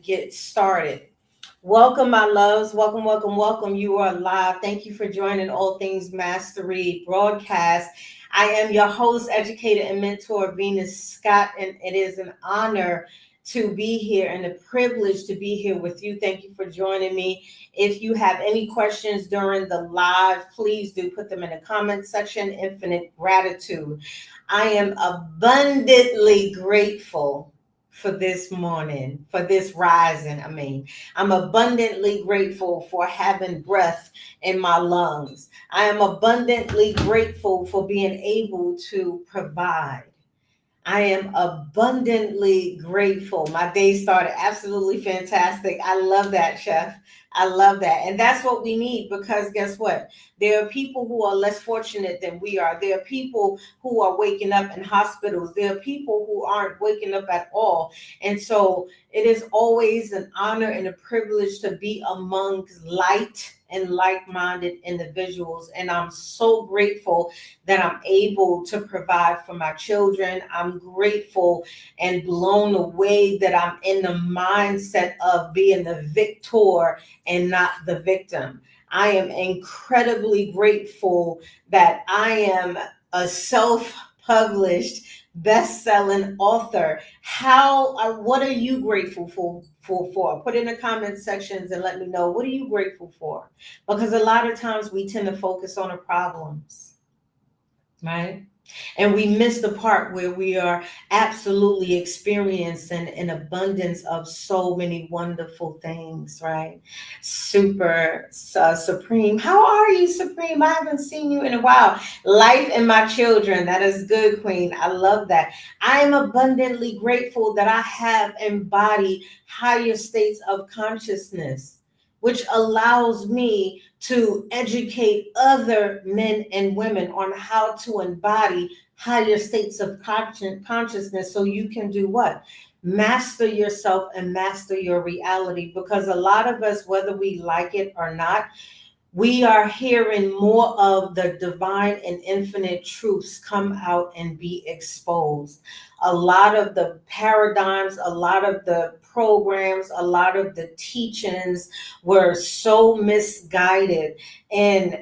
get started. Welcome, my loves. Welcome, welcome, welcome. You are live. Thank you for joining All Things Mastery broadcast. I am your host, educator, and mentor, Venus Scott, and it is an honor to be here and a privilege to be here with you. Thank you for joining me. If you have any questions during the live, please do put them in the comment section. Infinite gratitude. I am abundantly grateful for this morning, for this rising. I'm abundantly grateful for having breath in my lungs. I am abundantly grateful for being able to provide. I am abundantly grateful. My day started absolutely fantastic. I love that, Chef. I love that. And that's what we need because guess what? There are people who are less fortunate than we are. There are people who are waking up in hospitals. There are people who aren't waking up at all. And so it is always an honor and a privilege to be amongst light and like-minded individuals. And I'm so grateful that I'm able to provide for my children. I'm grateful and blown away that I'm in the mindset of being the victor and not the victim. I am incredibly grateful that I am a self-published best-selling author. What are you grateful for? Put in the comment sections and let me know, what are you grateful for? Because a lot of times we tend to focus on the problems, right? And we miss the part where we are absolutely experiencing an abundance of so many wonderful things, right? Supreme. How are you, Supreme? I haven't seen you in a while. Life and my children. That is good, Queen. I love that. I am abundantly grateful that I have embodied higher states of consciousness, which allows me to educate other men and women on how to embody higher states of consciousness so you can do what? Master yourself and master your reality. Because a lot of us, whether we like it or not, we are hearing more of the divine and infinite truths come out and be exposed. A lot of the paradigms, a lot of the programs, a lot of the teachings were so misguided, and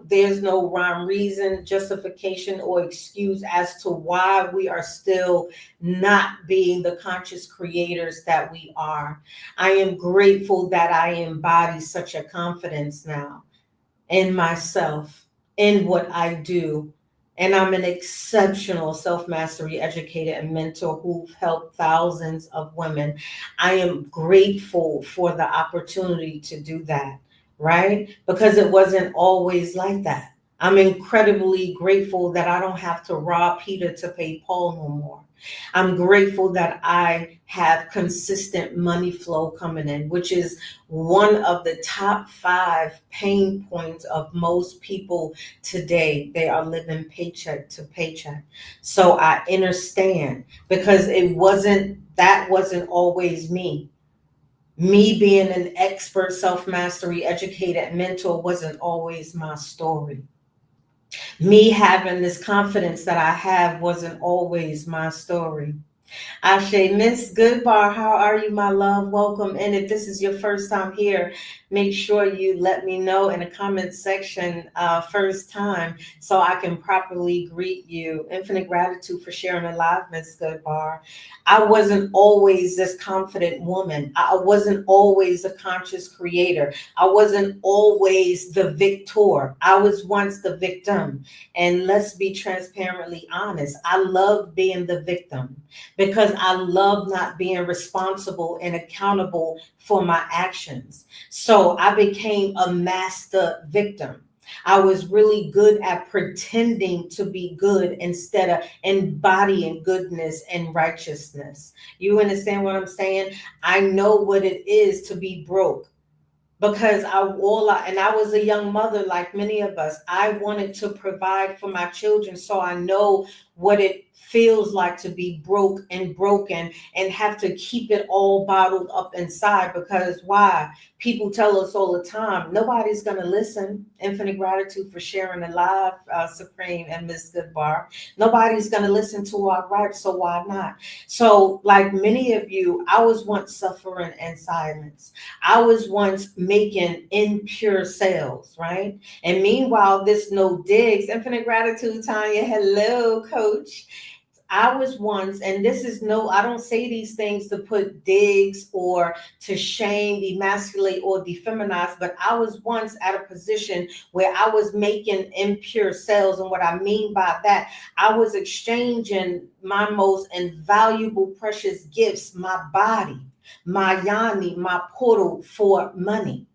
there's no rhyme, reason, justification, or excuse as to why we are still not being the conscious creators that we are. I am grateful that I embody such a confidence now in myself, in what I do. And I'm an exceptional self mastery educator and mentor who've helped thousands of women. I am grateful for the opportunity to do that, right? Because it wasn't always like that. I'm incredibly grateful that I don't have to rob Peter to pay Paul no more. I'm grateful that I have consistent money flow coming in, which is one of the top 5 pain points of most people today. They are living paycheck to paycheck. So I understand because that wasn't always me. Me being an expert self mastery educator and mentor wasn't always my story. Me having this confidence that I have wasn't always my story. Ashe, Miss Goodbar, how are you, my love? Welcome. And if this is your first time here, make sure you let me know in the comment section first time so I can properly greet you. Infinite gratitude for sharing a live, Miss Goodbar. I wasn't always this confident woman. I wasn't always a conscious creator. I wasn't always the victor. I was once the victim. And let's be transparently honest. I love being the victim because I love not being responsible and accountable for my actions. So I became a master victim. I was really good at pretending to be good instead of embodying goodness and righteousness. You understand what I'm saying? I know what it is to be broke because I was a young mother like many of us. I wanted to provide for my children, so I know what it feels like to be broke and broken and have to keep it all bottled up inside. Because why? People tell us all the time, nobody's going to listen. Infinite gratitude for sharing the live, Supreme and Miss Goodbar. Nobody's going to listen to our gripes, so why not? So, like many of you, I was once suffering in silence. I was once making impure sales, right? And meanwhile, this no digs, infinite gratitude, Tanya. Hello, coach. I was once, and this is no, I don't say these things to put digs or to shame, emasculate, or defeminize, but I was once at a position where I was making impure sales. And what I mean by that, I was exchanging my most invaluable, precious gifts, my body, my yoni, my portal, for money.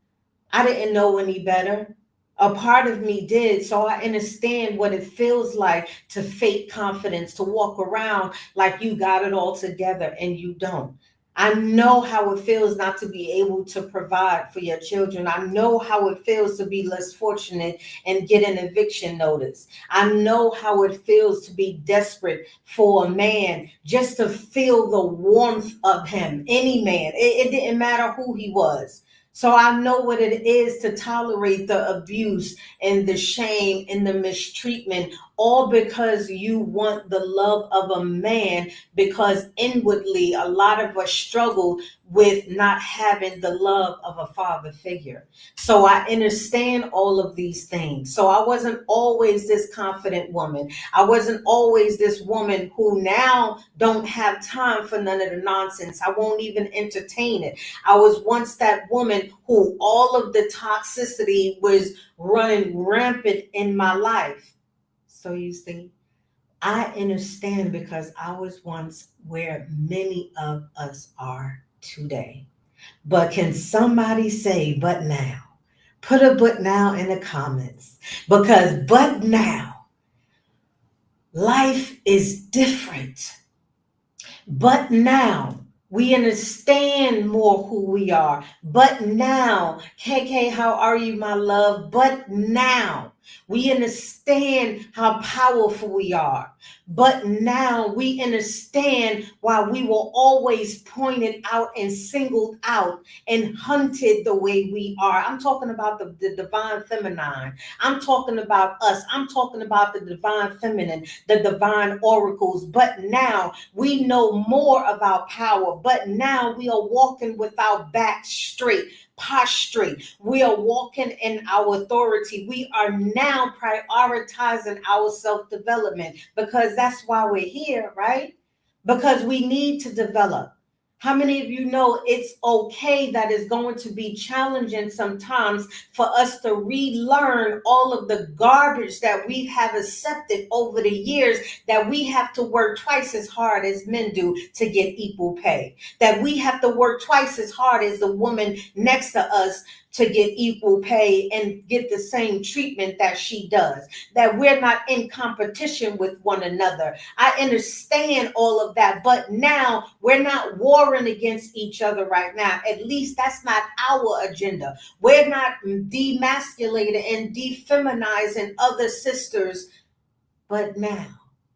I didn't know any better. A part of me did. So I understand what it feels like to fake confidence, to walk around like you got it all together and you don't. I know how it feels not to be able to provide for your children. I know how it feels to be less fortunate and get an eviction notice. I know how it feels to be desperate for a man just to feel the warmth of him. Any man, it didn't matter who he was. So I know what it is to tolerate the abuse and the shame and the mistreatment, all because you want the love of a man, because inwardly a lot of us struggle with not having the love of a father figure. So I understand all of these things. So I wasn't always this confident woman. I wasn't always this woman who now don't have time for none of the nonsense. I won't even entertain it. I was once that woman who all of the toxicity was running rampant in my life. So you see, I understand because I was once where many of us are today. But can somebody say, but now? Put a but now in the comments, because but now, life is different. But now we understand more who we are. But now, KK, how are you, my love? But now we understand how powerful we are. But now we understand why we were always pointed out and singled out and hunted the way we are. I'm talking about the divine feminine. I'm talking about us. I'm talking about the divine feminine, the divine oracles. But now we know more about power. But now we are walking with our back straight, prostrate. We are walking in our authority. We are now prioritizing our self-development, because that's why we're here, right? Because we need to develop. How many of you know it's okay that it's going to be challenging sometimes for us to relearn all of the garbage that we have accepted over the years, that we have to work twice as hard as men do to get equal pay, that we have to work twice as hard as the woman next to us to get equal pay and get the same treatment that she does, that we're not in competition with one another. I understand all of that, but now we're not warring against each other right now. At least that's not our agenda. We're not demasculating and defeminizing other sisters, but now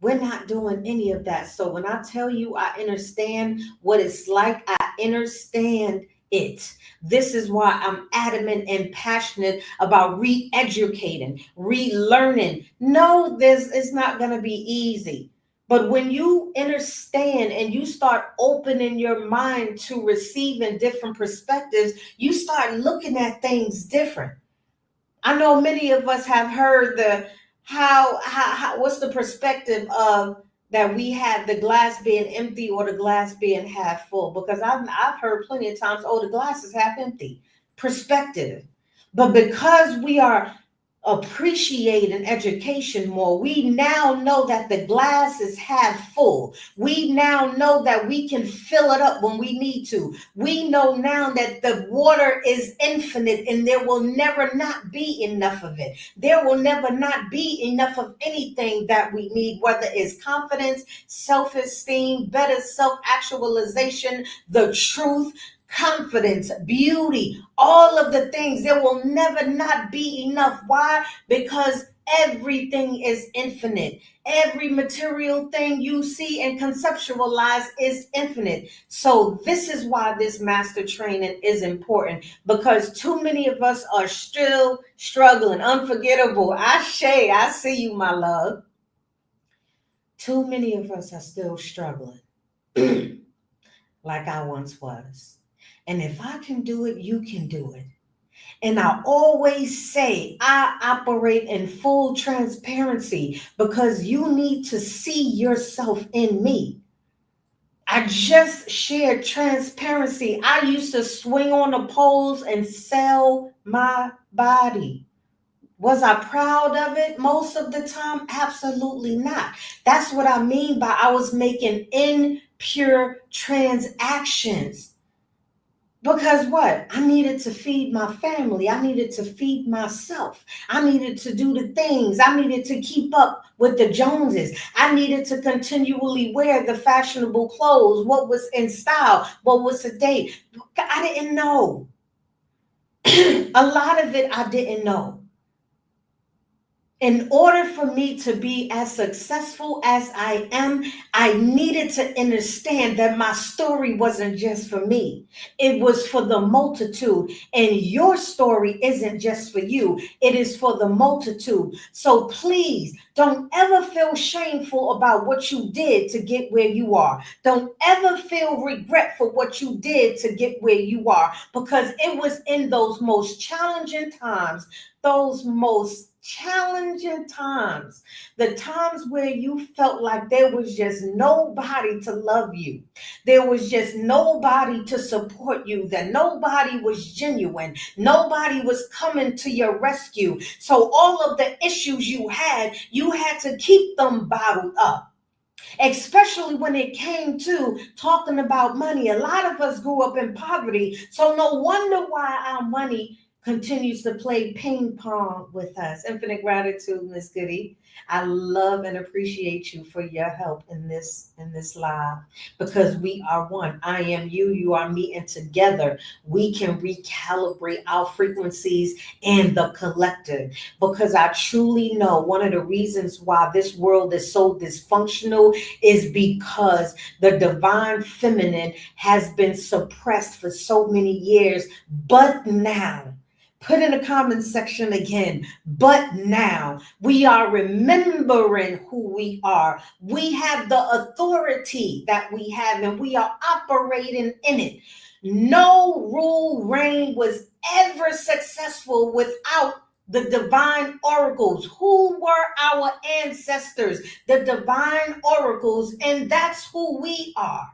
we're not doing any of that. So when I tell you I understand what it's like, I understand it. This is why I'm adamant and passionate about re-educating, relearning. No, this is not going to be easy. But when you understand and you start opening your mind to receiving different perspectives, you start looking at things different. I know many of us have heard the how what's the perspective of that we have the glass being empty or the glass being half full, because I've heard plenty of times, oh, the glass is half empty. Perspective. But because we are appreciating education more, we now know that the glass is half full. We now know that we can fill it up when we need to. We know now that the water is infinite and there will never not be enough of it. There will never not be enough of anything that we need, whether it's confidence, self-esteem, better self-actualization, the truth, confidence, beauty, all of the things. There will never not be enough. Why? Because Everything is infinite. Every material thing you see and conceptualize is infinite. So this is why this master training is important, because too many of us are still struggling. Unforgettable. I see you, my love. Too many of us are still struggling like I once was. And if I can do it, you can do it. And I always say I operate in full transparency because you need to see yourself in me. I just shared transparency. I used to swing on the poles and sell my body. Was I proud of it most of the time? Absolutely not. That's what I mean by I was making impure transactions. Because what? I needed to feed my family. I needed to feed myself. I needed to do the things. I needed to keep up with the Joneses. I needed to continually wear the fashionable clothes, what was in style, what was the date. I didn't know. A lot of it I didn't know. In order for me to be as successful as I am, I needed to understand that my story wasn't just for me. It was for the multitude. And your story isn't just for you, it is for the multitude. So please don't ever feel shameful about what you did to get where you are. Don't ever feel regret for what you did to get where you are, because it was in those most challenging times, those most challenging times, the times where you felt like there was just nobody to love you, there was just nobody to support you, that nobody was genuine, nobody was coming to your rescue. So all of the issues you had to keep them bottled up. Especially when it came to talking about money. A lot of us grew up in poverty, so no wonder why our money continues to play ping pong with us. Infinite gratitude, Miss Goody. I love and appreciate you for your help in this live, because we are one. I am you, you are me, and together we can recalibrate our frequencies and the collective. Because I truly know one of the reasons why this world is so dysfunctional is because the divine feminine has been suppressed for so many years. But now, put in the comment section again, but now we are remembering who we are. We have the authority that we have, and we are operating in it. No rule reign was ever successful without the divine oracles. Who were our ancestors? The divine oracles, and that's who we are.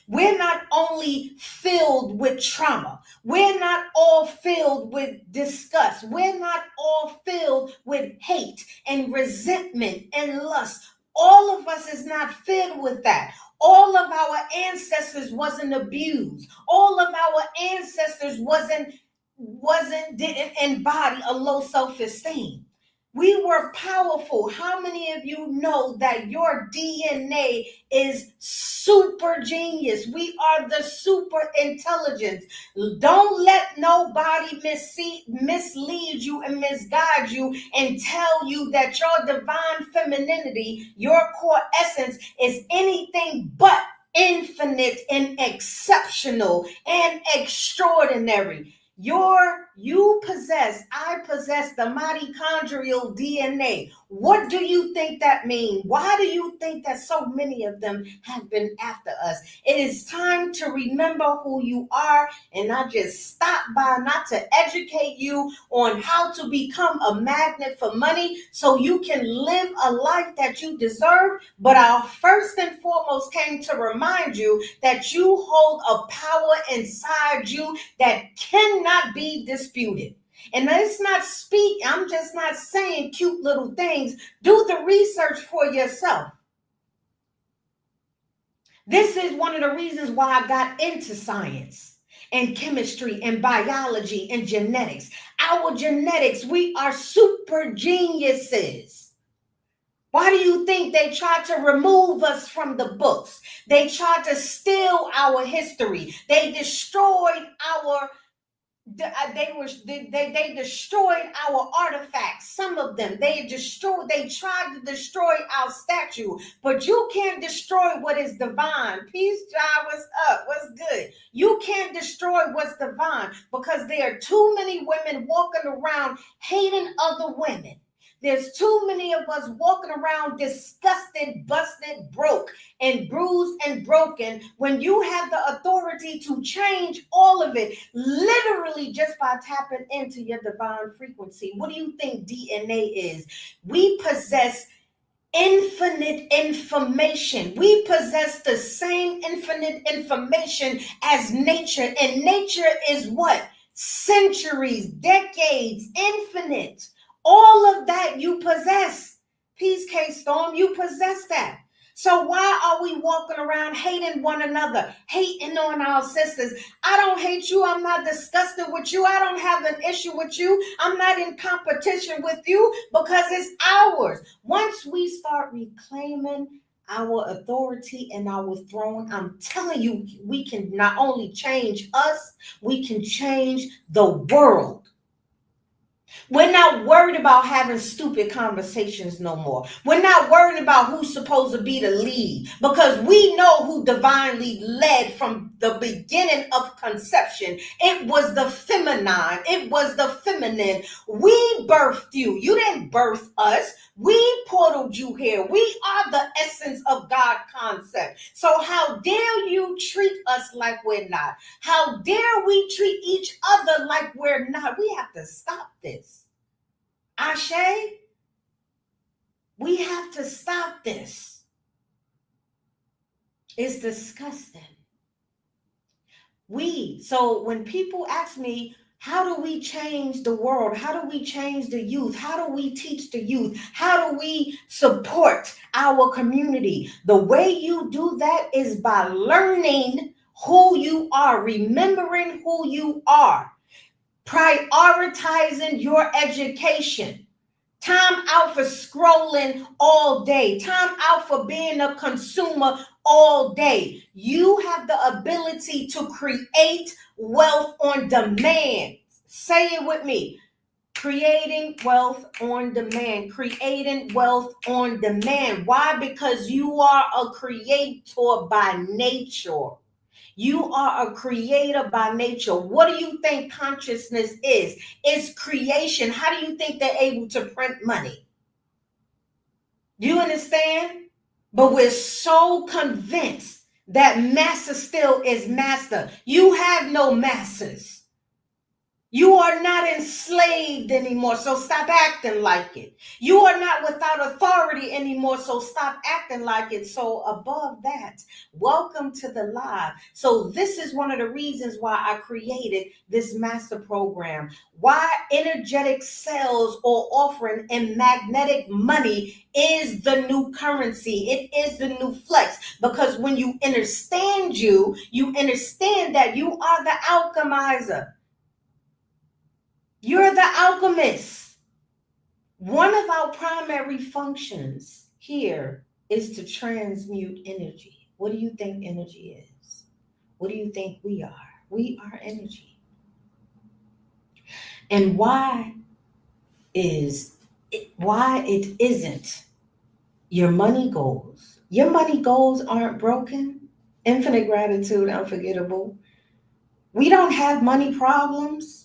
We're not only filled with trauma, we're not all filled with disgust, we're not all filled with hate and resentment and lust. All of us is not filled with that. All of our ancestors wasn't abused. All of our ancestors didn't embody a low self-esteem. We were powerful. How many of you know that your DNA is super genius? We are the super intelligence. Don't let nobody mislead you and misguide you and tell you that your divine femininity, your core essence, is anything but infinite and exceptional and extraordinary. I possess the mitochondrial DNA. What do you think that means? Why do you think that so many of them have been after us? It is time to remember who you are, and I just stopped by not to educate you on how to become a magnet for money so you can live a life that you deserve, but I first and foremost came to remind you that you hold a power inside you that cannot be disputed. And I'm just not saying cute little things. Do the research for yourself. This is one of the reasons why I got into science and chemistry and biology and genetics. Our genetics, we are super geniuses. Why do you think they tried to remove us from the books? They tried to steal our history. They destroyed our They destroyed our artifacts. Some of them they tried to destroy our statue, but you can't destroy what is divine. Peace, John. What's up? What's good? You can't destroy what's divine because there are too many women walking around hating other women. There's too many of us walking around disgusted, busted, broke, and bruised and broken when you have the authority to change all of it, literally just by tapping into your divine frequency. What do you think DNA is? We possess infinite information. We possess the same infinite information as nature, and nature is what? Centuries, decades, infinite. All of that you possess. Peace, K Storm, you possess that. So why are we walking around hating one another, hating on our sisters? I don't hate you. I'm not disgusted with you. I don't have an issue with you. I'm not in competition with you because it's ours. Once we start reclaiming our authority and our throne, I'm telling you, we can not only change us, we can change the world. We're not worried about having stupid conversations no more. We're not worried about who's supposed to be the lead because we know who divinely led from the beginning of conception. It was the feminine. It was the feminine. We birthed you. You didn't birth us. We portaled you here. We are the essence of God concept. So how dare you treat us like we're not? How dare we treat each other like we're not? We have to stop this. Ashe, we have to stop this. It's disgusting. So when people ask me, how do we change the world? How do we change the youth? How do we teach the youth? How do we support our community? The way you do that is by learning who you are, remembering who you are, prioritizing your education. Time out for scrolling all day. Time out for being a consumer all day. You have the ability to create wealth on demand. Say it with me. Creating wealth on demand. Creating wealth on demand. Why? Because you are a creator by nature. You are a creator by nature. What do you think consciousness is? It's creation. How do you think they're able to print money? Do you understand? But we're so convinced that master still is master. You have no masters. You are not enslaved anymore, so stop acting like it. You are not without authority anymore, so stop acting like it. So above that, welcome to the live. So this is one of the reasons why I created this master program. Why energetic sales or offering and magnetic money is the new currency. It is the new flex. Because when you understand you understand that you are the alchemizer. You're the alchemist. One of our primary functions here is to transmute energy. What do you think energy is? What do you think we are? We are energy. And why it isn't your money goals? Your money goals aren't broken. Infinite gratitude, unforgettable. We don't have money problems.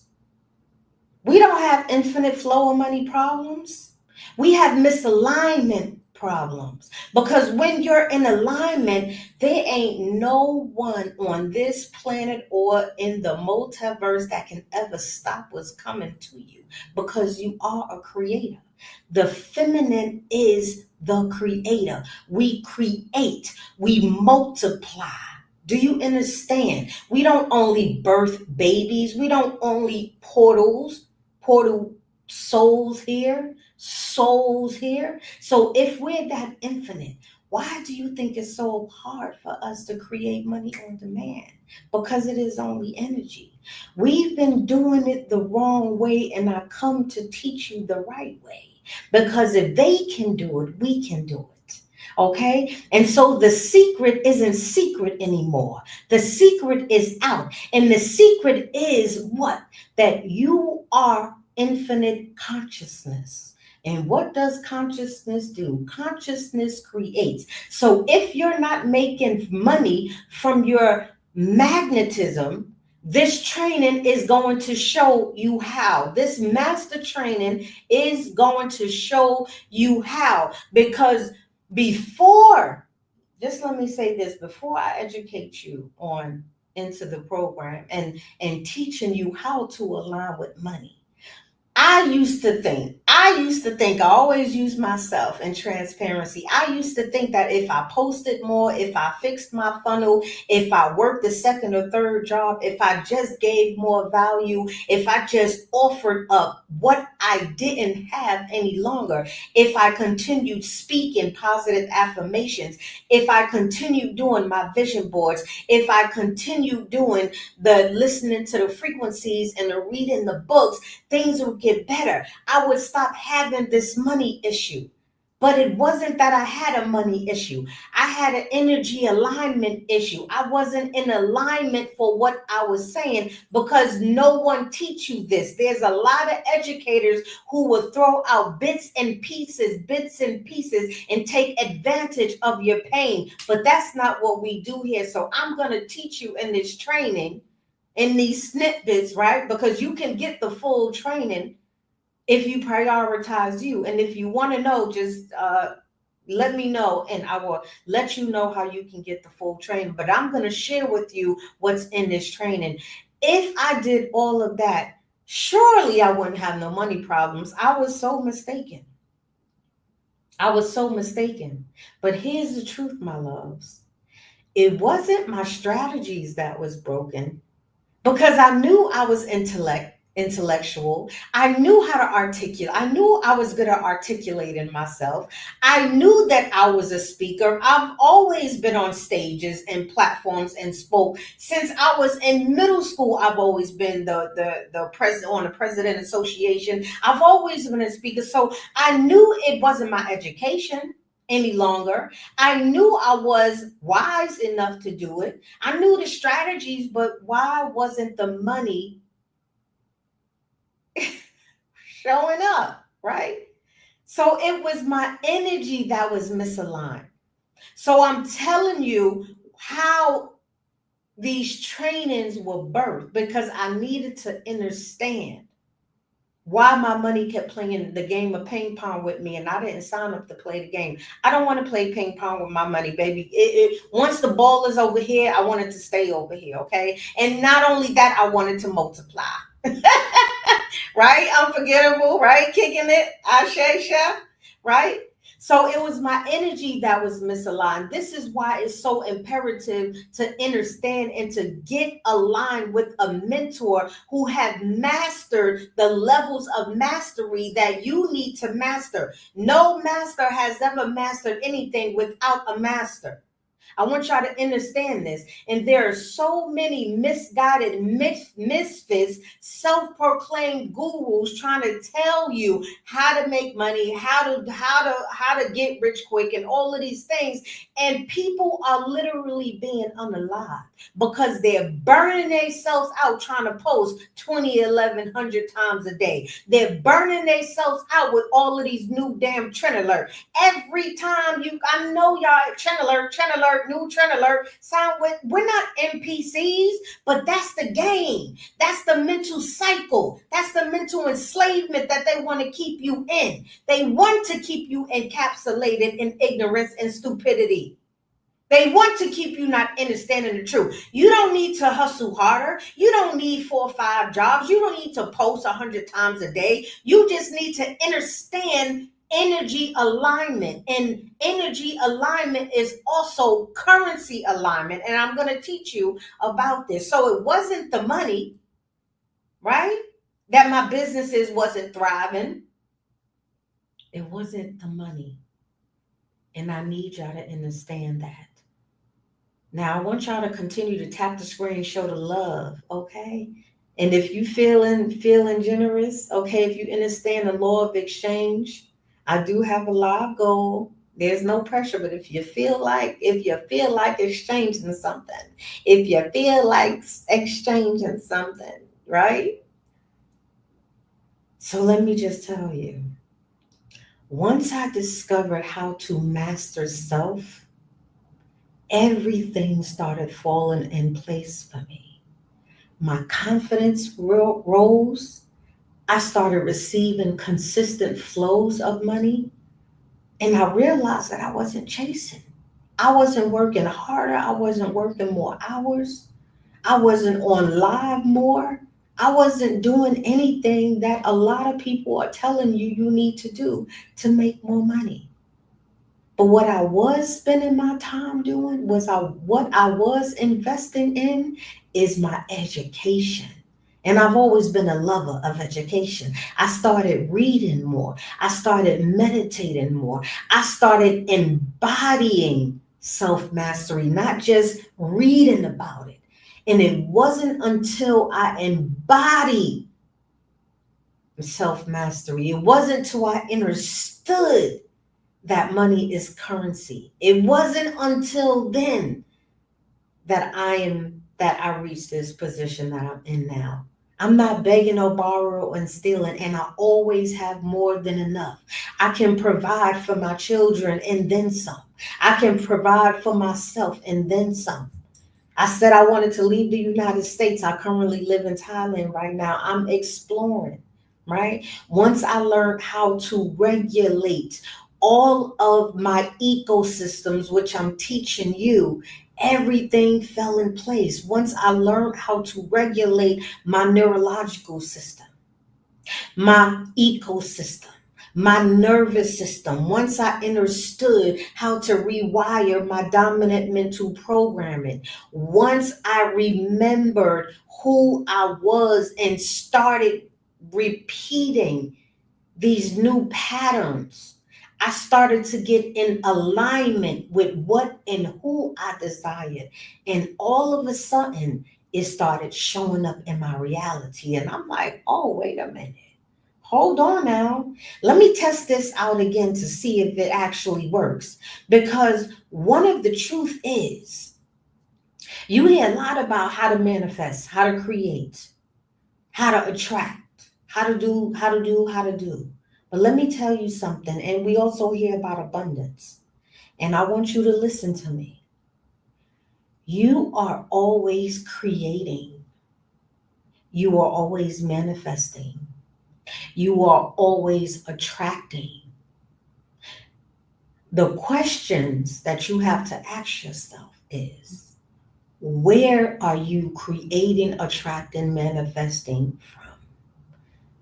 We don't have infinite flow of money problems. We have misalignment problems. Because when you're in alignment, there ain't no one on this planet or in the multiverse that can ever stop what's coming to you because you are a creator. The feminine is the creator. We create, we multiply. Do you understand? We don't only birth babies, we don't only portal souls here. So if we're that infinite, why do you think it's so hard for us to create money on demand? Because it is only energy. We've been doing it the wrong way, and I come to teach you the right way. Because if they can do it, we can do it. Okay. And so the secret isn't secret anymore. The secret is out. And the secret is what? That you are infinite consciousness. And what does consciousness do? Consciousness creates. So if you're not making money from your magnetism, this training is going to show you how. This master training is going to show you how. Because before, just let me say this, before I educate you on into the program and teaching you how to align with money, I always use myself in transparency. I used to think that if I posted more, if I fixed my funnel, if I worked the second or third job, if I just gave more value, if I just offered up what I didn't have any longer, if I continued speaking positive affirmations, if I continued doing my vision boards, if I continued doing the listening to the frequencies and the reading the books, things would get better. I would stop having this money issue. But it wasn't that I had a money issue. I had an energy alignment issue. I wasn't in alignment for what I was saying because no one teach you this. There's a lot of educators who will throw out bits and pieces and take advantage of your pain. But that's not what we do here. So I'm going to teach you in this training, in these snippets, right? Because you can get the full training if you prioritize you. And if you want to know, just let me know and I will let you know how you can get the full training. But I'm going to share with you what's in this training. If I did all of that, surely I wouldn't have no money problems. I was so mistaken. I was so mistaken. But here's the truth, my loves. It wasn't my strategies that was broken, because I knew I was intellectual. I knew how to articulate. I knew I was good at articulating myself. I knew that I was a speaker. I've always been on stages and platforms and spoke since I was in middle school. I've always been the president on the president association. I've always been a speaker. So I knew it wasn't my education any longer. I knew I was wise enough to do it. I knew the strategies, but why wasn't the money showing up, right? So it was my energy that was misaligned. So I'm telling you how these trainings were birthed because I needed to understand why my money kept playing the game of ping pong with me and I didn't sign up to play the game. I don't want to play ping pong with my money, baby. Once the ball is over here, I want it to stay over here, okay? And not only that, I want it to multiply. Right? Unforgettable, right? Kicking it, Ashe Chef, right? So it was my energy that was misaligned. This is why it's so imperative to understand and to get aligned with a mentor who have mastered the levels of mastery that you need to master. No master has ever mastered anything without a master. I want y'all to understand this. And there are so many misguided misfits, self-proclaimed gurus trying to tell you how to make money, how to get rich quick, and all of these things. And people are literally being unalive because they're burning themselves out trying to post 20, 1100 times a day. They're burning themselves out with all of these new damn trend alert. Every time I know y'all trend alert, new trend alert. Sound with we're not NPCs, but that's the game. That's the mental cycle. That's the mental enslavement that they want to keep you in. They want to keep you encapsulated in ignorance and stupidity. They want to keep you not understanding the truth. You don't need to hustle harder. You don't need 4 or 5 jobs. You don't need to post 100 times a day. You just need to understand energy alignment. And energy alignment is also currency alignment. And I'm going to teach you about this. So it wasn't the money, right? That my businesses wasn't thriving. It wasn't the money. And I need y'all to understand that. Now I want y'all to continue to tap the screen, show the love, okay? And if you feeling generous, okay, if you understand the law of exchange, I do have a live goal. There's no pressure, but if you feel like exchanging something, if you feel like exchanging something, right? So let me just tell you, once I discovered how to master self, everything started falling in place for me. My confidence rose. I started receiving consistent flows of money, and I realized that I wasn't chasing. I wasn't working harder. I wasn't working more hours. I wasn't on live more. I wasn't doing anything that a lot of people are telling you you need to do to make more money. But what I was spending my time doing what I was investing in is my education. And I've always been a lover of education. I started reading more. I started meditating more. I started embodying self mastery, not just reading about it. And it wasn't until I embodied self mastery, it wasn't until I understood that money is currency. It wasn't until then that I reached this position that I'm in now. I'm not begging or borrow and stealing, and I always have more than enough. I can provide for my children and then some. I can provide for myself and then some. I said I wanted to leave the United States. I currently live in Thailand right now. I'm exploring, right? Once I learned how to regulate all of my ecosystems, which I'm teaching you, everything fell in place. Once I learned how to regulate my neurological system, my ecosystem, my nervous system. Once I understood how to rewire my dominant mental programming, once I remembered who I was and started repeating these new patterns, I started to get in alignment with what and who I desired. And all of a sudden, it started showing up in my reality. And I'm like, oh, wait a minute. Hold on now. Let me test this out again to see if it actually works. Because one of the truth is, you hear a lot about how to manifest, how to create, how to attract, how to do. But let me tell you something, and we also hear about abundance. And I want you to listen to me. You are always creating, you are always manifesting, you are always attracting. The questions that you have to ask yourself is, where are you creating, attracting, manifesting from?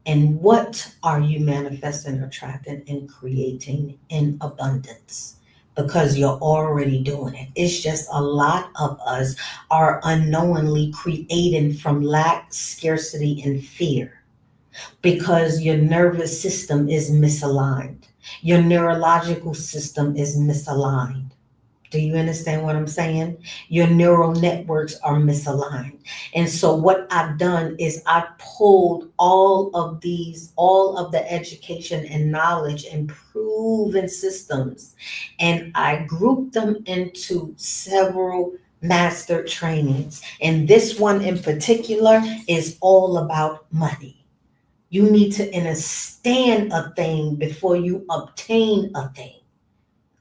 And what are you manifesting, attracting, and creating in abundance? Because you're already doing it. It's just a lot of us are unknowingly creating from lack, scarcity, and fear because your nervous system is misaligned. Your neurological system is misaligned. Do you understand what I'm saying? Your neural networks are misaligned. And so what I've done is I pulled all of the education and knowledge and proven systems, and I grouped them into several master trainings. And this one in particular is all about money. You need to understand a thing before you obtain a thing.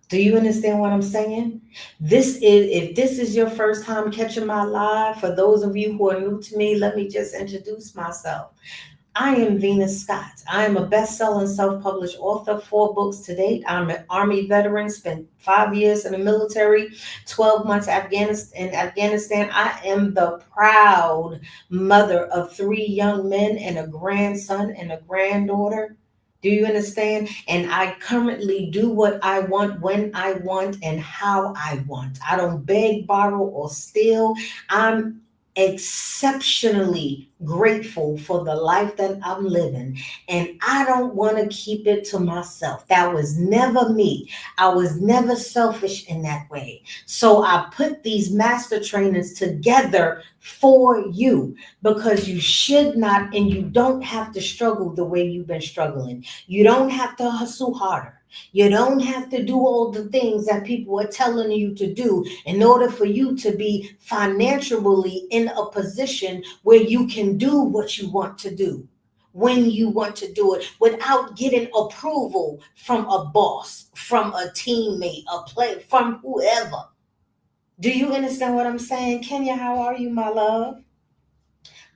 Do you understand what I'm saying? If this is your first time catching my live, for those of you who are new to me, let me just introduce myself. I am Venus Scott. I am a best-selling self-published author, 4 books to date. I'm an Army veteran, spent 5 years in the military, 12 months in Afghanistan. I am the proud mother of 3 young men and a grandson and a granddaughter. Do you understand? And I currently do what I want, when I want, and how I want. I don't beg, borrow, or steal. I'm exceptionally grateful for the life that I'm living, and I don't want to keep it to myself. That was never me. I was never selfish in that way. So I put these master trainings together for you because you should not and you don't have to struggle the way you've been struggling. You don't have to hustle harder. You don't have to do all the things that people are telling you to do in order for you to be financially in a position where you can do what you want to do when you want to do it without getting approval from a boss, from a teammate, a player, from whoever. Do you understand what I'm saying? Kenya, how are you, my love?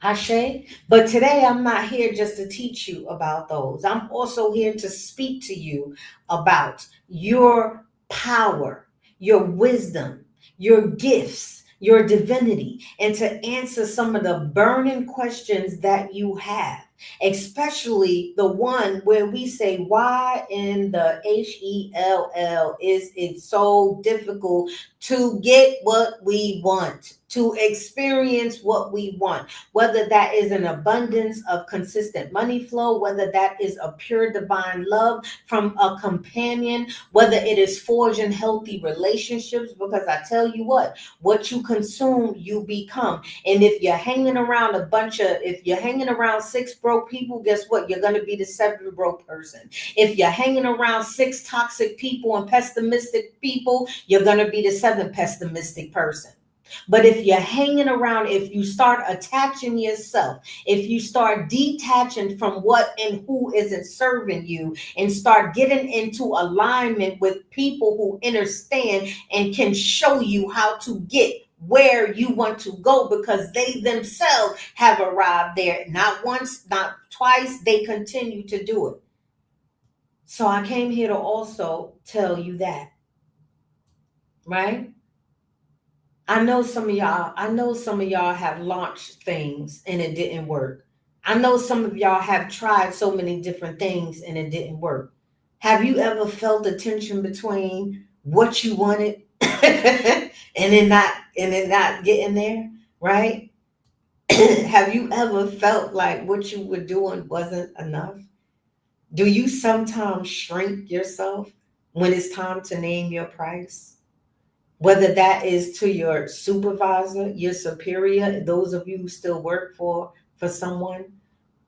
Ashe. But today I'm not here just to teach you about those. I'm also here to speak to you about your power, your wisdom, your gifts, your divinity, and to answer some of the burning questions that you have, especially the one where we say, why in the HELL is it so difficult to get what we want, to experience what we want? Whether that is an abundance of consistent money flow, whether that is a pure divine love from a companion, whether it is forging healthy relationships, because I tell you what you consume, you become. And if you're hanging around if you're hanging around six broke people, guess what? You're going to be the seventh broke person. If you're hanging around six toxic people and pessimistic people, you're going to be the seventh pessimistic person. But if you're hanging around, if you start attaching yourself, if you start detaching from what and who isn't serving you and start getting into alignment with people who understand and can show you how to get where you want to go because they themselves have arrived there, not once, not twice, they continue to do it. So I came here to also tell you that, right? I know some of y'all have launched things and it didn't work. I know some of y'all have tried so many different things and it didn't work. Have you ever felt the tension between what you wanted and then not getting there, right? Have you ever felt like what you were doing wasn't enough? Do you sometimes shrink yourself when it's time to name your price? Whether that is to your supervisor, your superior, those of you who still work for someone,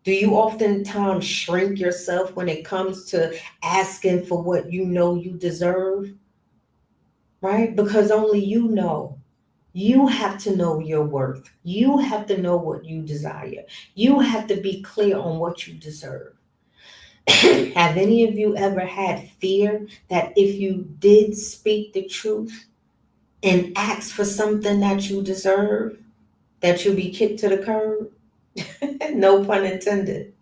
do you oftentimes shrink yourself when it comes to asking for what you know you deserve? Right? Because only you know. You have to know your worth. You have to know what you desire. You have to be clear on what you deserve. Have any of you ever had fear that if you did speak the truth and ask for something that you deserve, that you'll be kicked to the curb? No pun intended.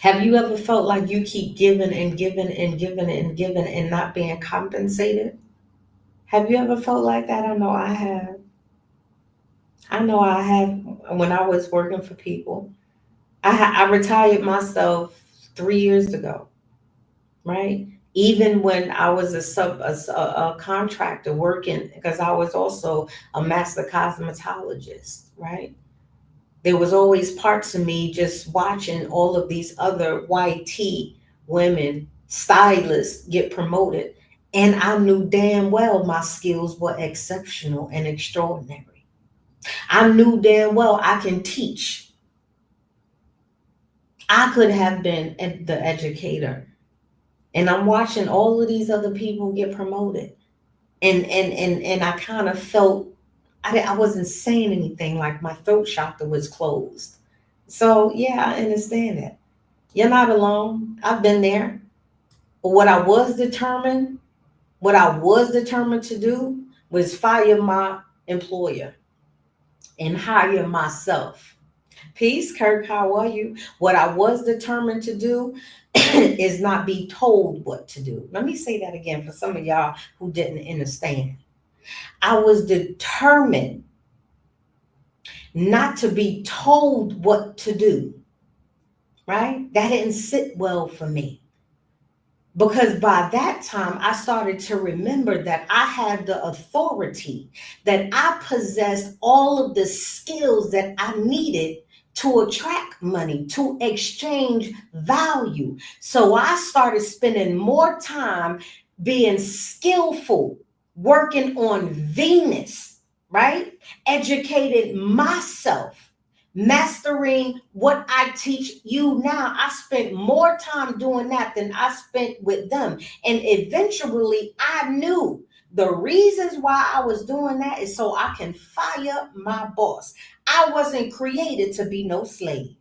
Have you ever felt like you keep giving and giving and giving and giving and not being compensated? Have you ever felt like that? I know I have. I know I have when I was working for people. I retired myself 3 years ago, right? Even when I was a contractor working, because I was also a master cosmetologist, right? There was always parts of me just watching all of these other YT women, stylists get promoted. And I knew damn well my skills were exceptional and extraordinary. I knew damn well I can teach. I could have been the educator. And I'm watching all of these other people get promoted. And I kind of felt I wasn't saying anything, like my throat chakra was closed. So yeah, I understand that. You're not alone. I've been there. But what I was determined to do was fire my employer and hire myself. Peace, Kirk. How are you? What I was determined to do is not be told what to do. Let me say that again for some of y'all who didn't understand. I was determined not to be told what to do, right? That didn't sit well for me. Because by that time, I started to remember that I had the authority, that I possessed all of the skills that I needed to attract money, to exchange value. So I started spending more time being skillful, working on Venus, right? Educated myself, mastering what I teach you now. I spent more time doing that than I spent with them. And eventually I knew the reasons why I was doing that is so I can fire my boss. I wasn't created to be no slave.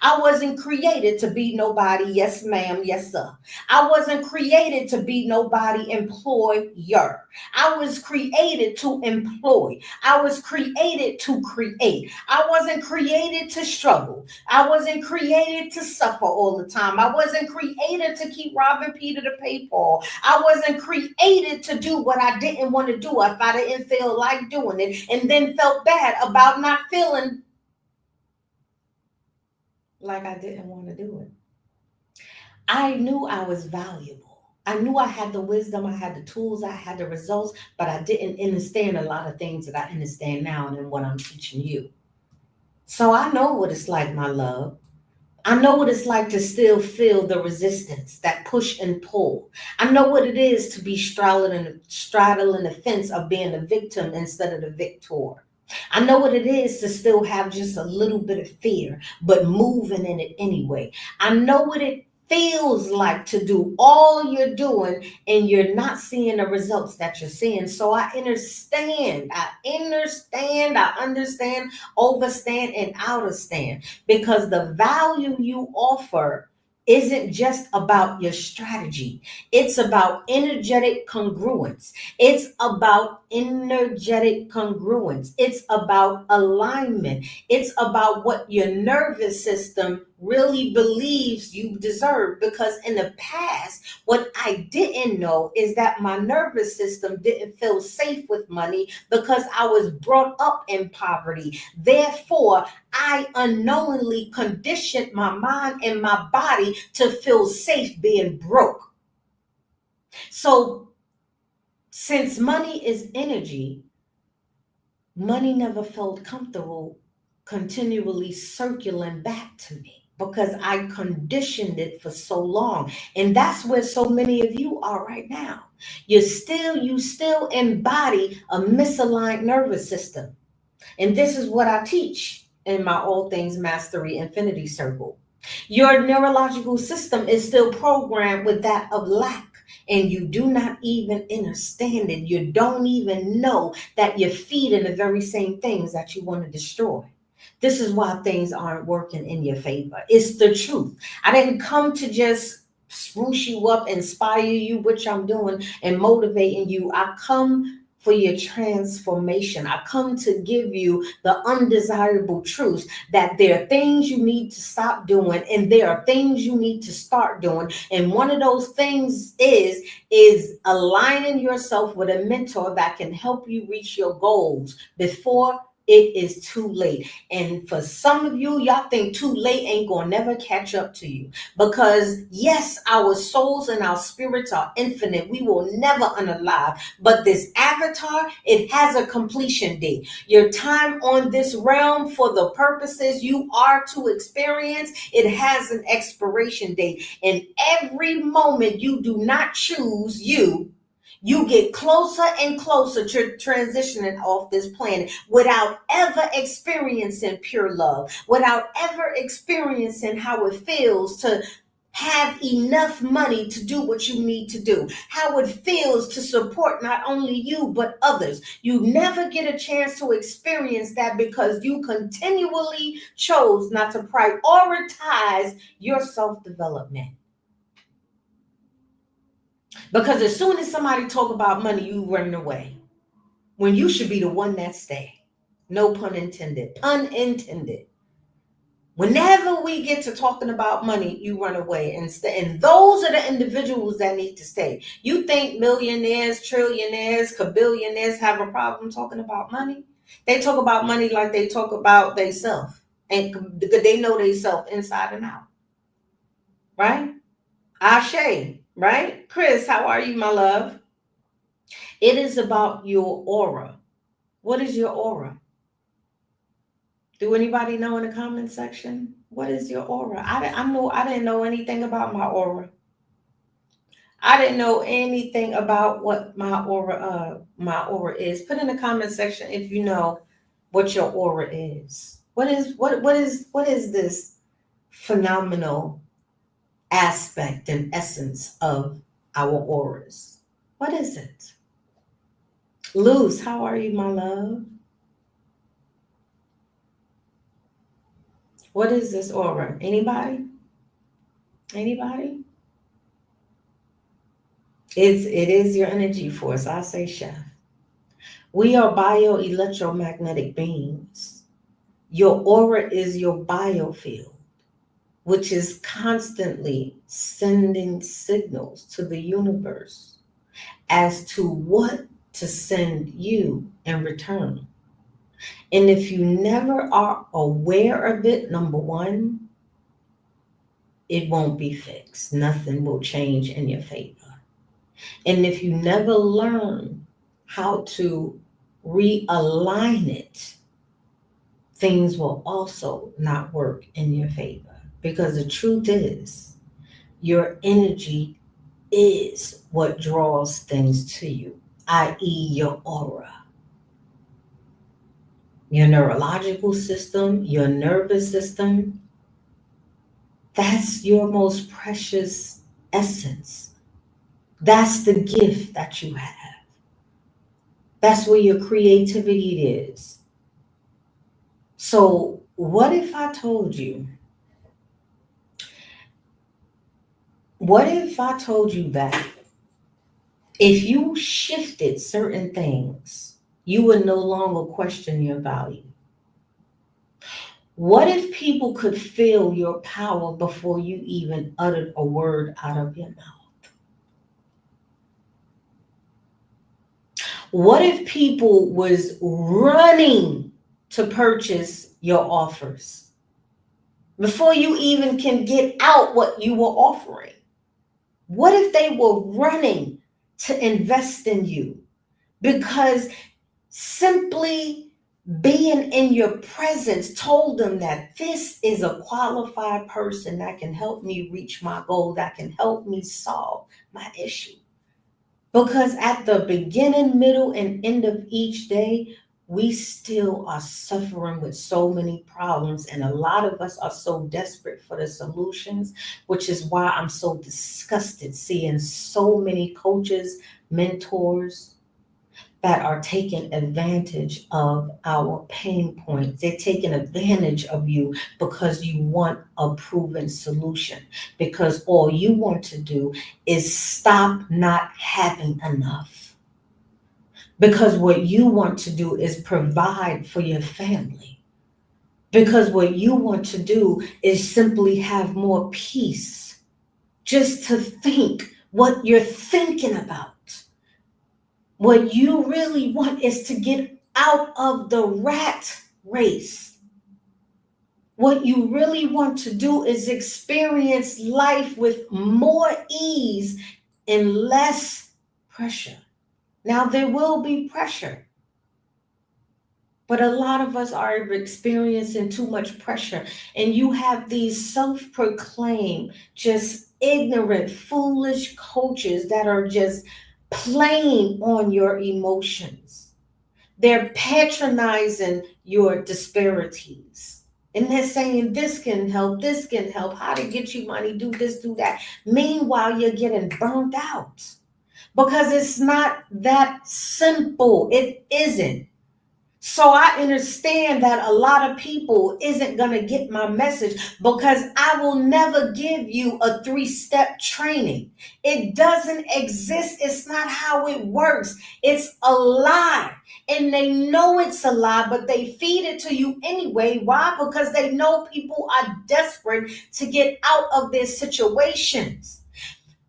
I wasn't created to be nobody, yes ma'am, yes sir. I wasn't created to be nobody employer. I was created to employ. I was created to create. I wasn't created to struggle. I wasn't created to suffer all the time. I wasn't created to keep robbing Peter to pay Paul. I wasn't created to do what I didn't want to do if I didn't feel like doing it and then felt bad about not feeling like I didn't want to do it. I knew I was valuable. I knew I had the wisdom, I had the tools, I had the results, but I didn't understand a lot of things that I understand now and what I'm teaching you. So I know what it's like, my love. I know what it's like to still feel the resistance, that push and pull. I know what it is to be straddling the fence of being a victim instead of the victor. I know what it is to still have just a little bit of fear, but moving in it anyway. I know what it feels like to do all you're doing and you're not seeing the results that you're seeing. So I understand, overstand, and understand because the value you offer isn't just about your strategy. It's about energetic congruence. It's about energetic congruence. It's about alignment. It's about what your nervous system really believes you deserve. Because in the past, what I didn't know is that my nervous system didn't feel safe with money because I was brought up in poverty. Therefore, I unknowingly conditioned my mind and my body to feel safe being broke. So, since money is energy, money never felt comfortable continually circling back to me because I conditioned it for so long. And that's where so many of you are right now. You still embody a misaligned nervous system. And this is what I teach in my All Things Mastery Infinity Circle. Your neurological system is still programmed with that of lack, and you do not even understand it. You don't even know that you're feeding the very same things that you want to destroy. This is why things aren't working in your favor. It's the truth. I didn't come to just spruce you up, inspire you, which I'm doing, and motivating you. I come for your transformation. I come to give you the undesirable truths that there are things you need to stop doing and there are things you need to start doing. And one of those things is aligning yourself with a mentor that can help you reach your goals before it is too late. And for some of you, y'all think too late ain't gonna never catch up to you. Because yes, our souls and our spirits are infinite. We will never unalive. But this avatar, it has a completion date. Your time on this realm for the purposes you are to experience, it has an expiration date. And every moment you do not choose you get closer and closer to transitioning off this planet without ever experiencing pure love, without ever experiencing how it feels to have enough money to do what you need to do, how it feels to support not only you, but others. You never get a chance to experience that because you continually chose not to prioritize your self-development. Because as soon as somebody talk about money, you running away. When you should be the one that stay. No pun intended. Pun intended. Whenever we get to talking about money, you run away and stay. And those are the individuals that need to stay. You think millionaires, trillionaires, kabillionaires have a problem talking about money? They talk about money like they talk about themselves. And they know themselves inside and out. Right? Ashe, right? Chris, how are you, my love? It is about your aura. What is your aura? Do anybody know in the comment section? What is your aura? I didn't know anything about my aura. I didn't know anything about what my aura is. Put in the comment section if you know what your aura is. What is this phenomenal aspect and essence of our auras? What is it? Luz, how are you, my love? What is this aura? Anybody? Anybody? It is your energy force. I say, chef. We are bioelectromagnetic beings. Your aura is your biofield, which is constantly sending signals to the universe as to what to send you in return. And if you never are aware of it, number one, it won't be fixed. Nothing will change in your favor. And if you never learn how to realign it, things will also not work in your favor. Because the truth is, your energy is what draws things to you, i.e., your aura. Your neurological system, your nervous system, that's your most precious essence. That's the gift that you have. That's where your creativity is. So, what if I told you? What if I told you that if you shifted certain things, you would no longer question your value? What if people could feel your power before you even uttered a word out of your mouth? What if people was running to purchase your offers before you even can get out what you were offering? What if they were running to invest in you because simply being in your presence told them that this is a qualified person that can help me reach my goal, that can help me solve my issue? Because at the beginning, middle, and end of each day, we still are suffering with so many problems, and a lot of us are so desperate for the solutions, which is why I'm so disgusted seeing so many coaches, mentors that are taking advantage of our pain points. They're taking advantage of you because you want a proven solution, because all you want to do is stop not having enough. Because what you want to do is provide for your family. Because what you want to do is simply have more peace. Just to think what you're thinking about. What you really want is to get out of the rat race. What you really want to do is experience life with more ease and less pressure. Now, there will be pressure, but a lot of us are experiencing too much pressure. And you have these self-proclaimed, just ignorant, foolish coaches that are just playing on your emotions. They're patronizing your disparities. And they're saying this can help, how to get you money, do this, do that. Meanwhile, you're getting burnt out because it's not that simple. It isn't. So I understand that a lot of people isn't going to get my message because I will never give you a 3-step training. It doesn't exist. It's not how it works. It's a lie. And they know it's a lie, but they feed it to you anyway. Why? Because they know people are desperate to get out of their situations.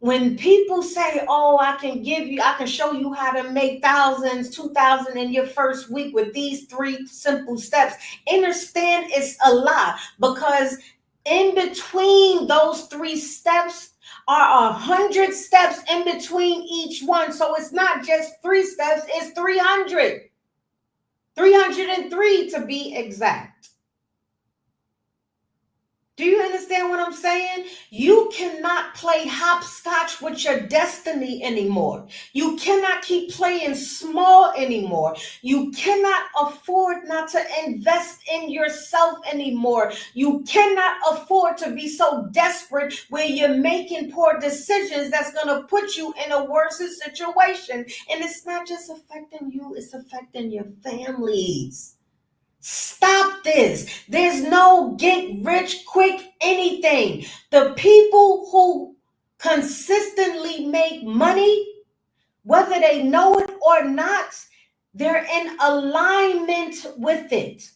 When people say, oh, I can show you how to make thousands, 2,000 in your first week with these 3 simple steps, understand it's a lie, because in between those 3 steps are 100 steps in between each one. So it's not just 3 steps, it's 300. 303 to be exact. Do you understand what I'm saying? You cannot play hopscotch with your destiny anymore. You cannot keep playing small anymore. You cannot afford not to invest in yourself anymore. You cannot afford to be so desperate where you're making poor decisions that's going to put you in a worse situation. And it's not just affecting you, it's affecting your families. Stop this. There's no get rich quick anything. The people who consistently make money, whether they know it or not, they're in alignment with it.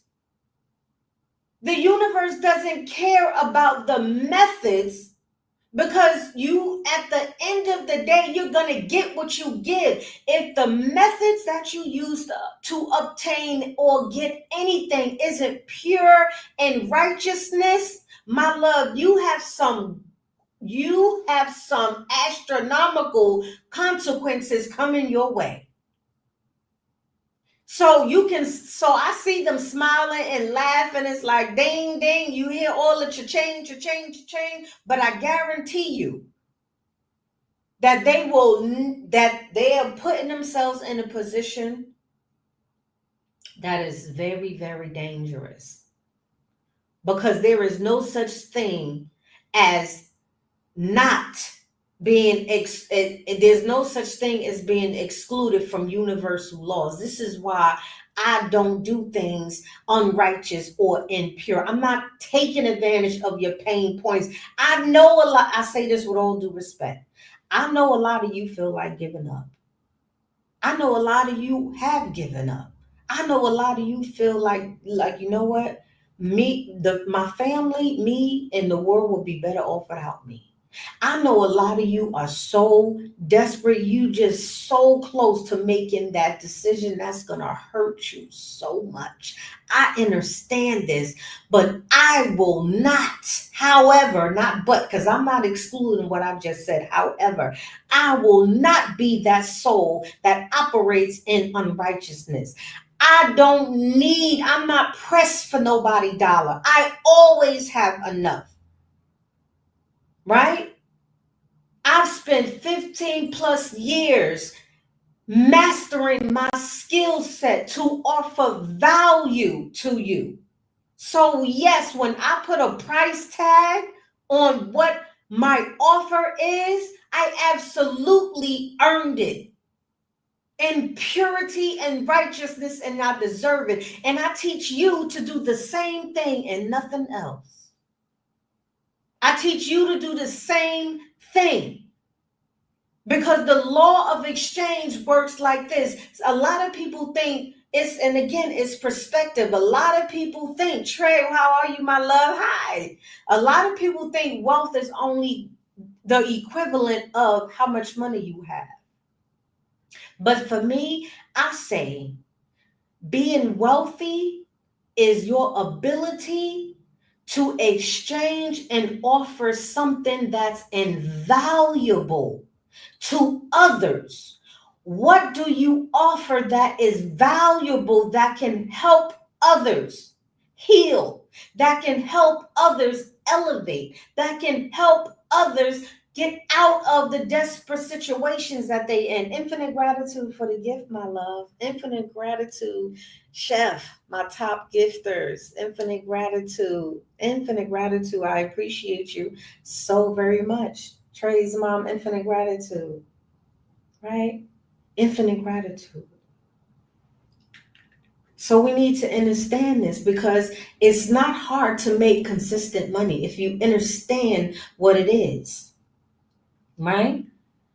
The universe doesn't care about the methods, because you, at the end of the day, you're going to get what you give. If the methods that you use to obtain or get anything isn't pure and righteousness, my love, you have some astronomical consequences coming your way. So I see them smiling and laughing. It's like ding, ding. You hear all the cha-ching, cha-ching, cha-ching. But I guarantee you that they are putting themselves in a position that is very, very dangerous. Because there is no such thing as not being there's no such thing as being excluded from universal laws. This is why I don't do things unrighteous or impure. I'm not taking advantage of your pain points. I know a lot. I say this with all due respect. I know a lot of you feel like giving up. I know a lot of you have given up. I know a lot of you feel like you know what? My family, me, and the world would be better off without me. I know a lot of you are so desperate. You just so close to making that decision that's going to hurt you so much. I understand this, but I will not, however, not but, because I'm not excluding what I've just said. However, I will not be that soul that operates in unrighteousness. I'm not pressed for nobody dollar. I always have enough. Right? I've spent 15 plus years mastering my skill set to offer value to you. So, yes, when I put a price tag on what my offer is, I absolutely earned it in purity and righteousness, and I deserve it. And I teach you to do the same thing and nothing else. I teach you to do the same thing. Because the law of exchange works like this. A lot of people think it's perspective. A lot of people think, Trey, how are you, my love? Hi. A lot of people think wealth is only the equivalent of how much money you have. But for me, I say being wealthy is your ability to exchange and offer something that's invaluable to others. What do you offer that is valuable, that can help others heal, that can help others elevate, that can help others get out of the desperate situations that they in? Infinite gratitude for the gift, my love. Infinite gratitude, Chef, my top gifters. Infinite gratitude. Infinite gratitude. I appreciate you so very much. Trey's mom, infinite gratitude. Right? Infinite gratitude. So we need to understand this, because it's not hard to make consistent money if you understand what it is. Right?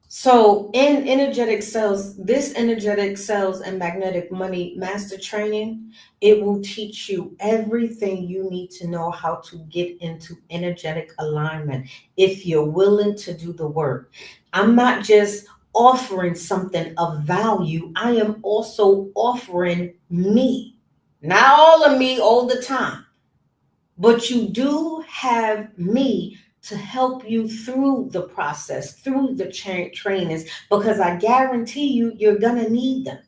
So in energetic sales, this energetic sales and magnetic money master training, it will teach you everything you need to know how to get into energetic alignment if you're willing to do the work. I'm not just offering something of value, I am also offering me. Not all of me all the time, but you do have me to help you through the process, through the trainings, because I guarantee you're going to need them.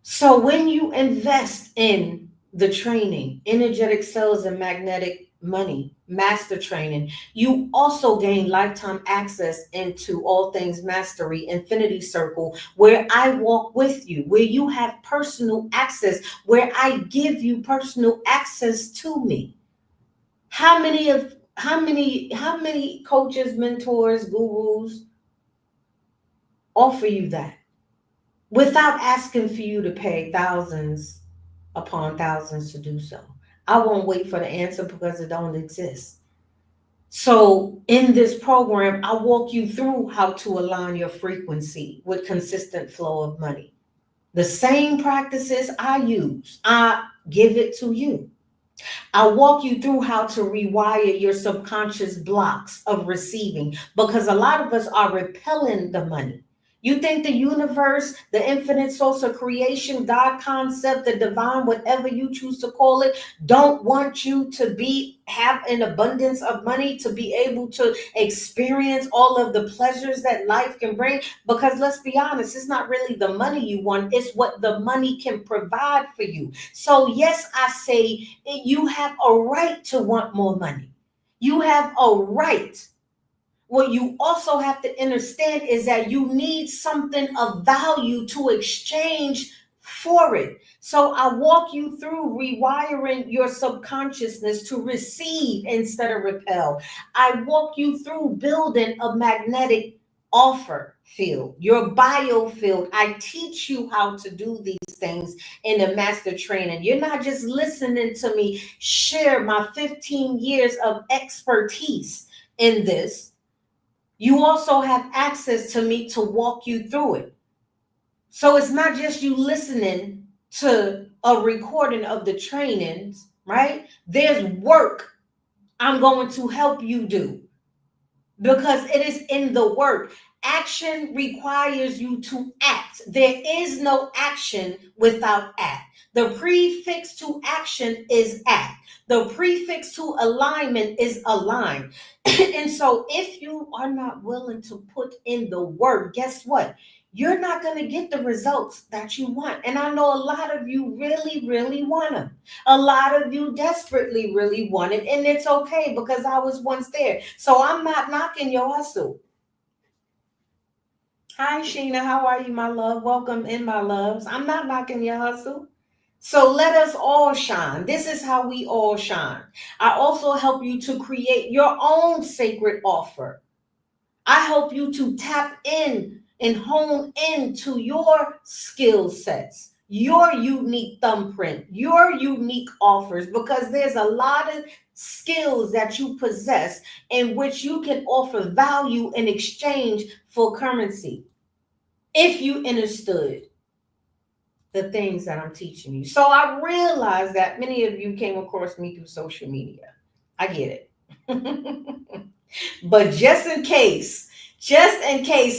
So when you invest in the training, energetic sales and magnetic money, master training. You also gain lifetime access into all things mastery, infinity circle, where I walk with you, where you have personal access, where I give you personal access to me. How many coaches, mentors, gurus offer you that without asking for you to pay thousands upon thousands to do so? I won't wait for the answer because it don't exist. So in this program, I walk you through how to align your frequency with consistent flow of money. The same practices I use, I give it to you. I walk you through how to rewire your subconscious blocks of receiving because a lot of us are repelling the money. You think the universe, the infinite source of creation, God concept, the divine, whatever you choose to call it, don't want you to have an abundance of money to be able to experience all of the pleasures that life can bring? Because let's be honest, it's not really the money you want, it's what the money can provide for you. So yes, I say you have a right to want more money. You have a right. What you also have to understand is that you need something of value to exchange for it. So I walk you through rewiring your subconsciousness to receive instead of repel. I walk you through building a magnetic offer field, your biofield. I teach you how to do these things in the master training. You're not just listening to me share my 15 years of expertise in this. You also have access to me to walk you through it. So it's not just you listening to a recording of the trainings, right? There's work I'm going to help you do because it is in the work. Action requires you to act. There is no action without act. The prefix to action is act. The prefix to alignment is align. And so if you are not willing to put in the work, guess what? You're not going to get the results that you want. And I know a lot of you really, really want them. A lot of you desperately really want it. And it's okay because I was once there. So I'm not knocking your hustle. Hi, Sheena. How are you, my love? Welcome in, my loves. I'm not knocking your hustle. So let us all shine. This is how we all shine. I also help you to create your own sacred offer. I help you to tap in and hone into your skill sets, your unique thumbprint, your unique offers, because there's a lot of skills that you possess in which you can offer value in exchange for currency if you understood the things that I'm teaching you. So I realize that many of you came across me through social media. I get it. But just in case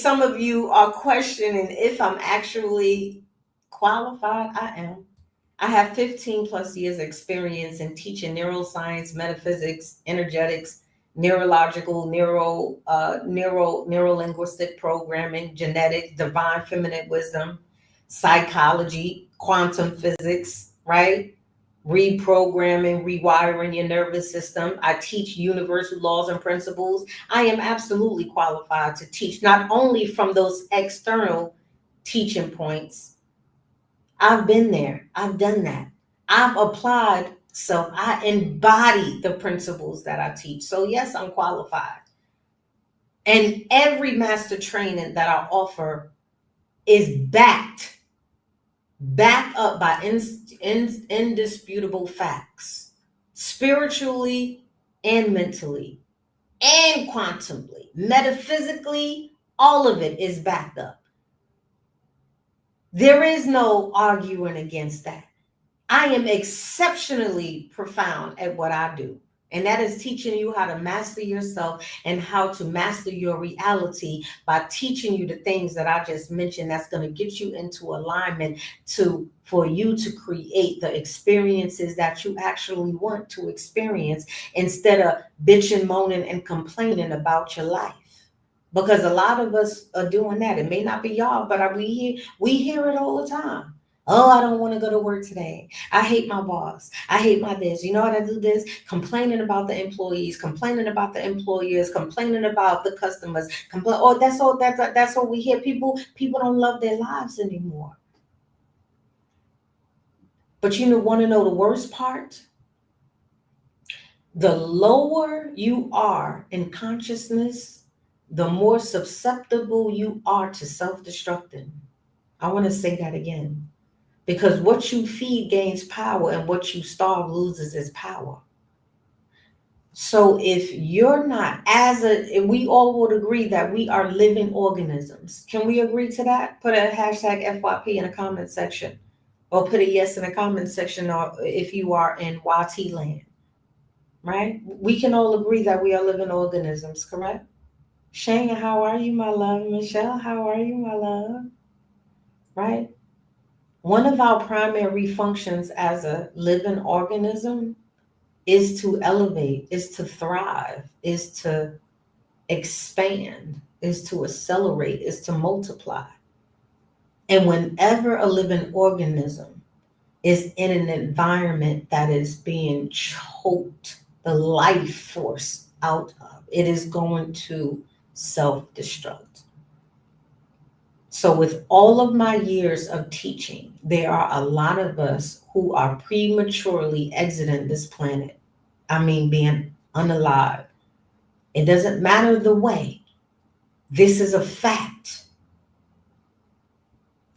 some of you are questioning if I'm actually qualified, I am. I have 15 plus years experience in teaching neuroscience, metaphysics, energetics, neurological, neuro linguistic programming, genetics, divine feminine wisdom, psychology, quantum physics, right? Reprogramming, rewiring your nervous system. I teach universal laws and principles. I am absolutely qualified to teach, not only from those external teaching points. I've been there, I've done that. I've applied, so I embody the principles that I teach. So, yes, I'm qualified. And every master training that I offer is backed up by indisputable facts, spiritually and mentally and quantumly, metaphysically, all of it is backed up. There is no arguing against that. I am exceptionally profound at what I do. And that is teaching you how to master yourself and how to master your reality by teaching you the things that I just mentioned that's going to get you into alignment for you to create the experiences that you actually want to experience instead of bitching, moaning, and complaining about your life. Because a lot of us are doing that. It may not be y'all, but we hear it all the time. Oh, I don't want to go to work today. I hate my boss. I hate my this. You know what I do this? Complaining about the employees, complaining about the employers, complaining about the customers. Oh, that's what we hear. People don't love their lives anymore. But you want to know the worst part? The lower you are in consciousness, the more susceptible you are to self-destructing. I want to say that again. Because what you feed gains power and what you starve loses its power. So if you're not, we all would agree that we are living organisms. Can we agree to that? Put a hashtag FYP in the comment section, or put a yes in the comment section, or if you are in YT land, right? We can all agree that we are living organisms, correct? Shane, how are you, my love? Michelle, how are you, my love? Right? One of our primary functions as a living organism is to elevate, is to thrive, is to expand, is to accelerate, is to multiply. And whenever a living organism is in an environment that is being choked the life force out of, it is going to self destruct. So, with all of my years of teaching, there are a lot of us who are prematurely exiting this planet. I mean, being unalive. It doesn't matter the way. This is a fact.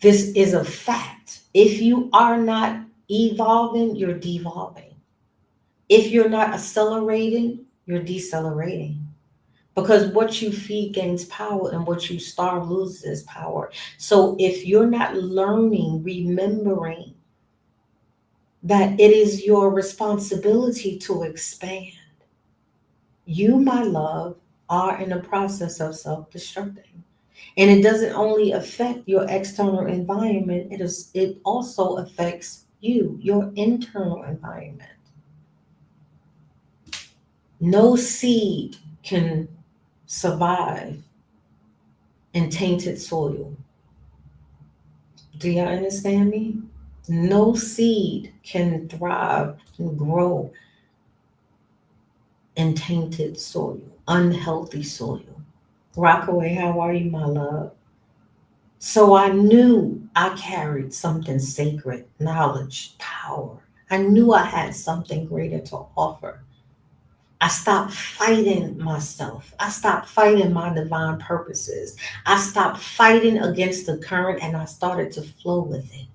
This is a fact. If you are not evolving, you're devolving. If you're not accelerating, you're decelerating. Because what you feed gains power and what you starve loses power. So if you're not learning, remembering that it is your responsibility to expand, you, my love, are in the process of self-destructing. And it doesn't only affect your external environment, it also affects you, your internal environment. No seed can survive in tainted soil. Do y'all understand me? No seed can thrive and grow in tainted soil, unhealthy soil. Rockaway, how are you, my love? So I knew I carried something sacred, knowledge, power. I knew I had something greater to offer. I stopped fighting myself. I stopped fighting my divine purposes. I stopped fighting against the current and I started to flow with it.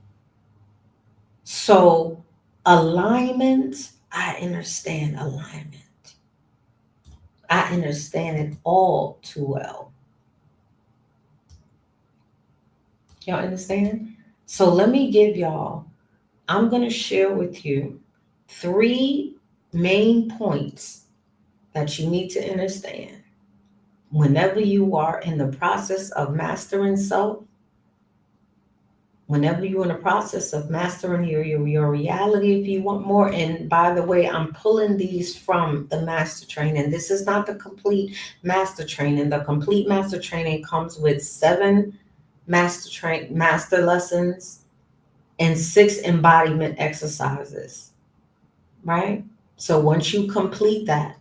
So, alignment, I understand alignment. I understand it all too well. Y'all understand? So, let me give y'all, I'm going to share with you 3 main points that you need to understand whenever you are in the process of mastering self. Whenever you're in the process of mastering your reality, if you want more. And by the way, I'm pulling these from the master training. This is not the complete master training. The complete master training comes with 7 master lessons and 6 embodiment exercises, right? So once you complete that,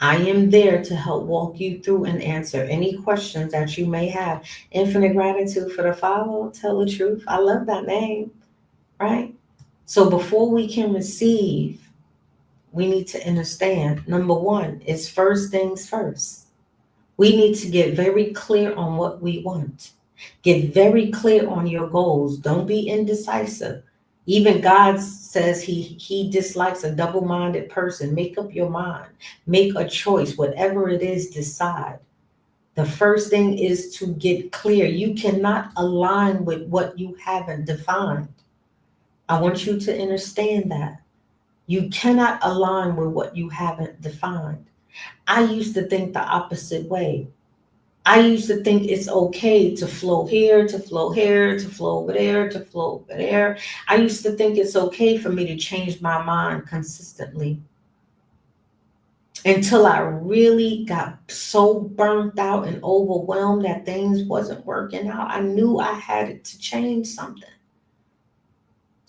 I am there to help walk you through and answer any questions that you may have. Infinite gratitude for the follow, tell the truth. I love that name, right? So before we can receive, we need to understand, number 1 is first things first. We need to get very clear on what we want. Get very clear on your goals. Don't be indecisive. Even God says he dislikes a double-minded person. Make up your mind. Make a choice. Whatever it is, decide. The first thing is to get clear. You cannot align with what you haven't defined. I want you to understand that. You cannot align with what you haven't defined. I used to think the opposite way. I used to think it's okay to flow here, to flow here, to flow over there, to flow over there. I used to think it's okay for me to change my mind consistently until I really got so burnt out and overwhelmed that things wasn't working out. I knew I had to change something.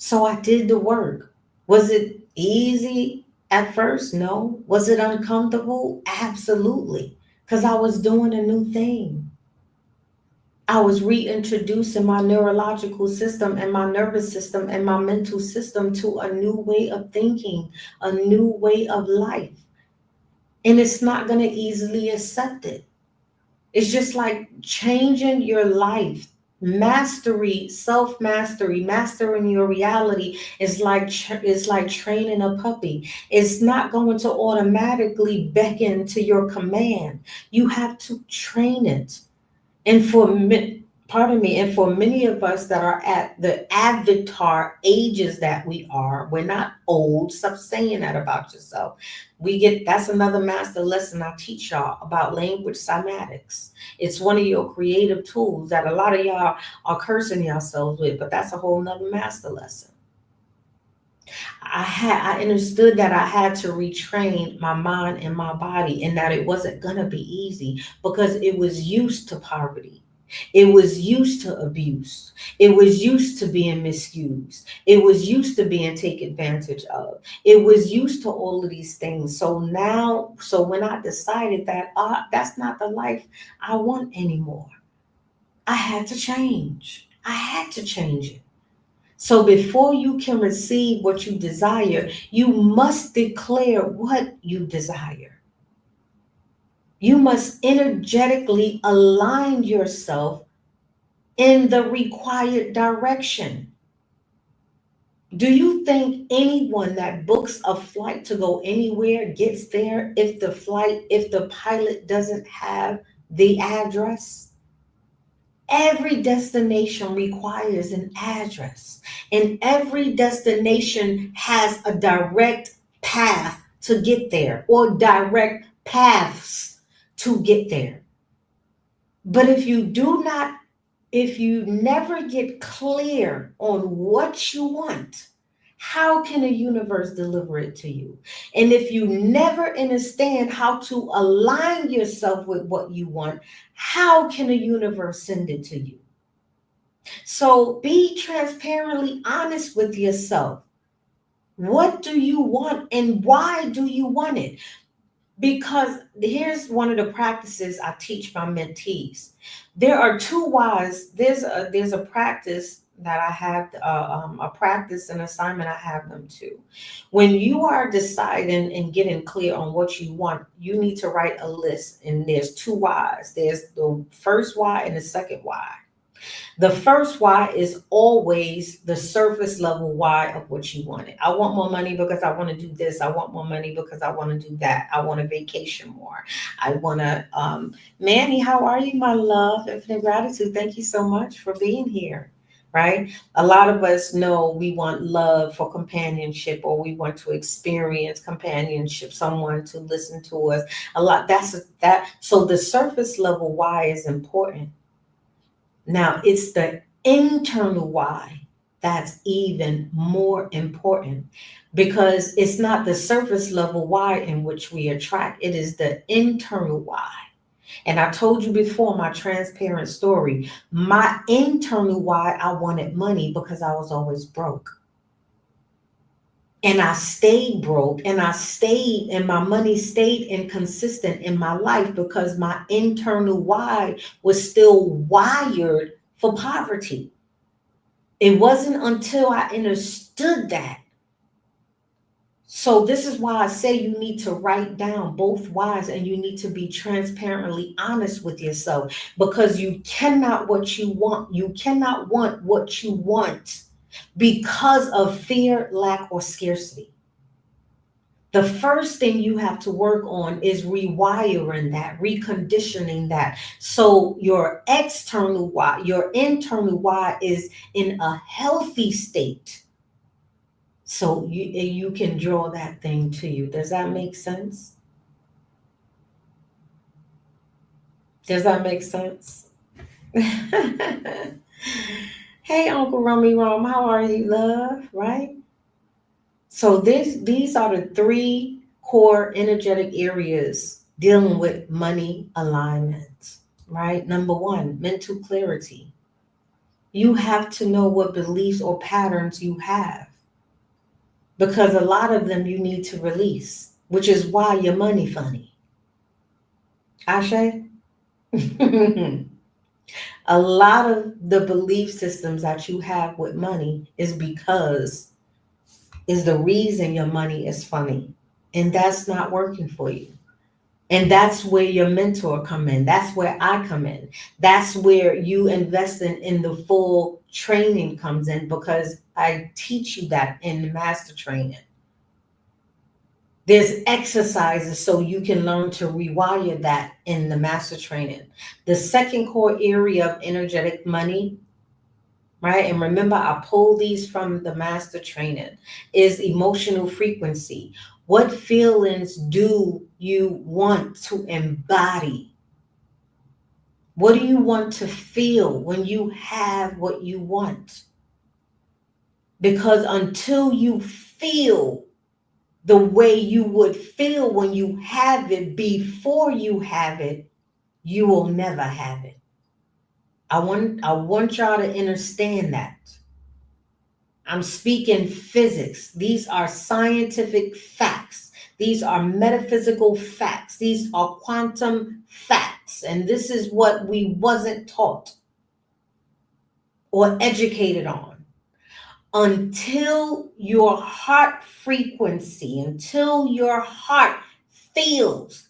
So I did the work. Was it easy at first? No. Was it uncomfortable? Absolutely. Because I was doing a new thing. I was reintroducing my neurological system and my nervous system and my mental system to a new way of thinking, a new way of life. And it's not going to easily accept it. It's just like changing your life. Mastery, self-mastery, mastering your reality is like training a puppy. It's not going to automatically beckon to your command. You have to train it. And pardon me, and for many of us that are at the avatar ages that we are, we're not old. Stop saying that about yourself. That's another master lesson I teach y'all about language cymatics. It's one of your creative tools that a lot of y'all are cursing yourselves with, but that's a whole nother master lesson. I understood that I had to retrain my mind and my body, and that it wasn't gonna be easy because it was used to poverty. It was used to abuse. It was used to being misused. It was used to being taken advantage of. It was used to all of these things. So when I decided that that's not the life I want anymore, I had to change. I had to change it. So before you can receive what you desire, you must declare what you desire. You must energetically align yourself in the required direction. Do you think anyone that books a flight to go anywhere gets there if the pilot doesn't have the address? Every destination requires an address, and every destination has a direct path to get there or direct paths to get there. But if you never get clear on what you want, how can a universe deliver it to you? And if you never understand how to align yourself with what you want, how can a universe send it to you? So be transparently honest with yourself. What do you want and why do you want it? Because here's one of the practices I teach my mentees. There are two whys. There's a practice that I have, a practice and assignment I have them to. When you are deciding and getting clear on what you want, you need to write a list. And there's two whys. There's the first why and the second why. The first why is always the surface level why of what you wanted. I want more money because I want to do this. I want more money because I want to do that. I want to vacation more. I want to, Manny, how are you, my love? Infinite gratitude. Thank you so much for being here. Right? A lot of us know we want love for companionship, or we want to experience companionship, someone to listen to us. A lot that so the surface level why is important. Now, it's the internal why that's even more important, because it's not the surface level why in which we attract, it is the internal why. And I told you before my transparent story, my internal why I wanted money because I was always broke. And I stayed broke and and my money stayed inconsistent in my life because my internal why was still wired for poverty. It wasn't until I understood that. So this is why I say you need to write down both whys and you need to be transparently honest with yourself, because you cannot want what you want because of fear, lack, or scarcity. The first thing you have to work on is rewiring that, reconditioning that. So your internal why is in a healthy state. So you can draw that thing to you. Does that make sense? Does that make sense? Hey, Uncle Rummy Rum, how are you, love? Right? So these are the three core energetic areas dealing with money alignment, right? Number one, mental clarity. You have to know what beliefs or patterns you have, because a lot of them you need to release, which is why your money funny. Ashe? A lot of the belief systems that you have with money is the reason your money is funny. And that's not working for you. And that's where your mentor come in. That's where I come in. That's where you investing in the full training comes in, because I teach you that in the master training. There's exercises so you can learn to rewire that in the master training. The second core area of energetic money, right? And remember, I pull these from the master training, is emotional frequency. What feelings do you want to embody? What do you want to feel when you have what you want? Because until you feel the way you would feel when you have it before you have it, you will never have it. I want y'all to understand that. I'm speaking physics. These are scientific facts. These are metaphysical facts. These are quantum facts. And this is what we wasn't taught or educated on. Until your heart frequency, until your heart feels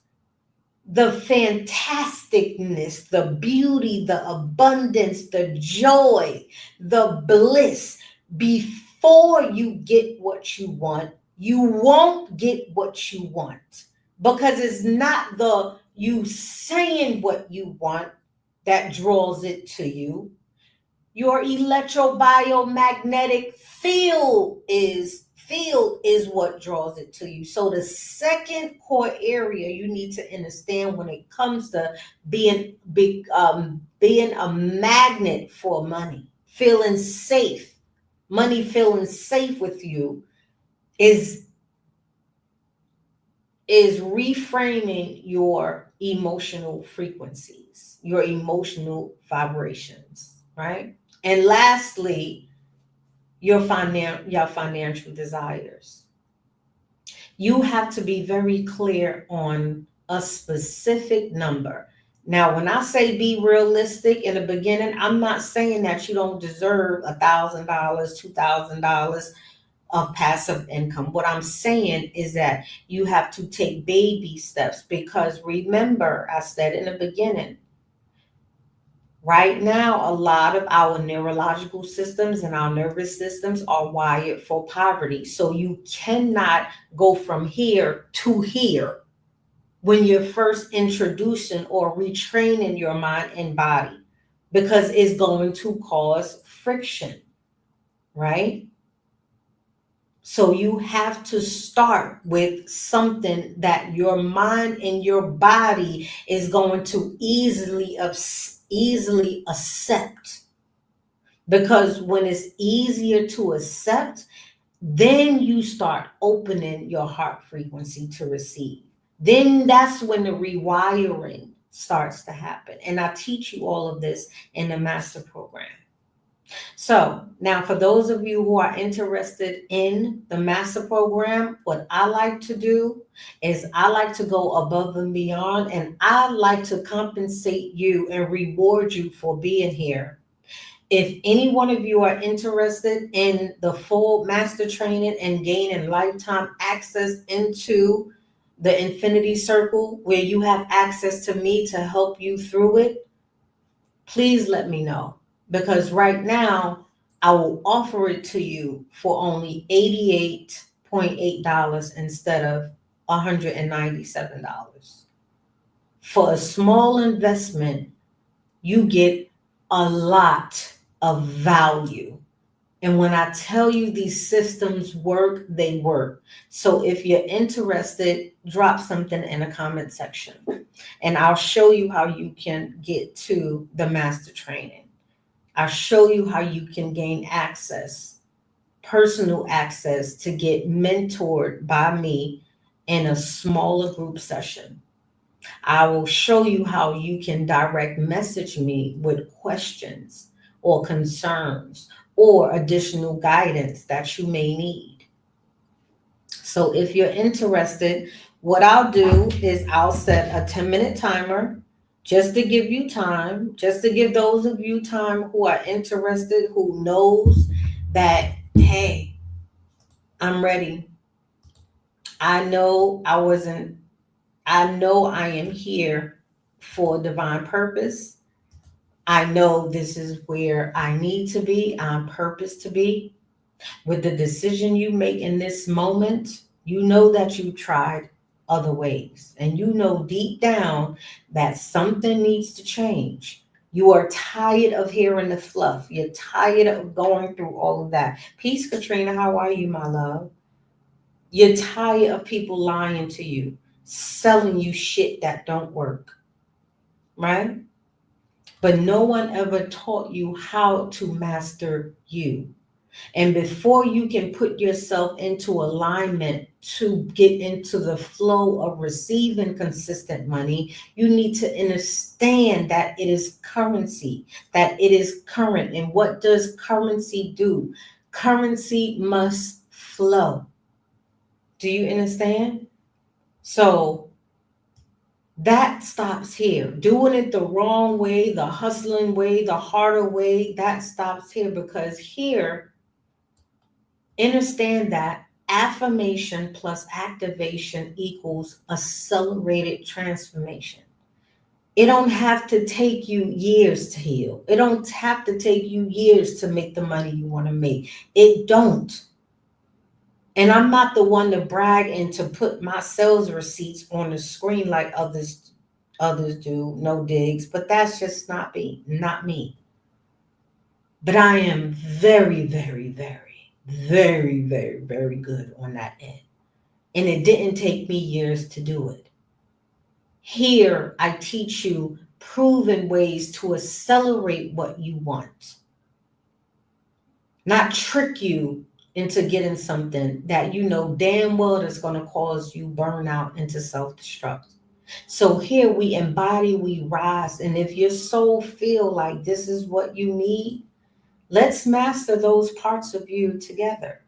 the fantasticness, the beauty, the abundance, the joy, the bliss, before you get what you want, you won't get what you want. Because it's not the you saying what you want that draws it to you. Your electrobiomagnetic field is what draws it to you. So the second core area you need to understand when it comes to being a magnet for money, feeling safe, money feeling safe with you, is reframing your emotional frequencies, your emotional vibrations, right? And lastly, your financial desires. You have to be very clear on a specific number. Now, when I say be realistic in the beginning, I'm not saying that you don't deserve $1,000, $2,000 of passive income. What I'm saying is that you have to take baby steps, because remember, I said in the beginning, right now, a lot of our neurological systems and our nervous systems are wired for poverty. So you cannot go from here to here when you're first introducing or retraining your mind and body, because it's going to cause friction, right? So you have to start with something that your mind and your body is going to easily accept. Because when it's easier to accept, then you start opening your heart frequency to receive. Then that's when the rewiring starts to happen. And I teach you all of this in the master program. So now, for those of you who are interested in the master program, what I like to do is I like to go above and beyond, and I like to compensate you and reward you for being here. If any one of you are interested in the full master training and gaining lifetime access into the infinity circle, where you have access to me to help you through it, please let me know. Because right now, I will offer it to you for only $88.8 instead of $197. For a small investment, you get a lot of value. And when I tell you these systems work, they work. So if you're interested, drop something in the comment section and I'll show you how you can get to the master training. I'll show you how you can gain access, personal access, to get mentored by me in a smaller group session. I will show you how you can direct message me with questions or concerns or additional guidance that you may need. So if you're interested, what I'll do is I'll set a 10-minute timer just to give you time, just to give those of you time who are interested, who knows that, hey, I'm ready. I know I wasn't, I know I am here for divine purpose. I know this is where I need to be, I'm purpose to be. With the decision you make in this moment, you know that you tried other ways, and you know deep down that something needs to change. You are tired of hearing the fluff. You're tired of going through all of that. Peace, Katrina. How are you, my love? You're tired of people lying to you, selling you shit that don't work, right? But no one ever taught you how to master you. And before you can put yourself into alignment to get into the flow of receiving consistent money, you need to understand that it is currency, that it is current. And what does currency do? Currency must flow. Do you understand? So that stops here. Doing it the wrong way, the hustling way, the harder way, that stops here, because here, understand that affirmation plus activation equals accelerated transformation. It don't have to take you years to heal. It don't have to take you years to make the money you want to make. It don't. And I'm not the one to brag and to put my sales receipts on the screen like others do, no digs, but that's just not me. But I am very, very, very, very, very, very good on that end. And it didn't take me years to do it. Here, I teach you proven ways to accelerate what you want, not trick you into getting something that you know damn well that's going to cause you burnout into self-destruct. So here we embody, we rise, and if your soul feel like this is what you need, let's master those parts of you together.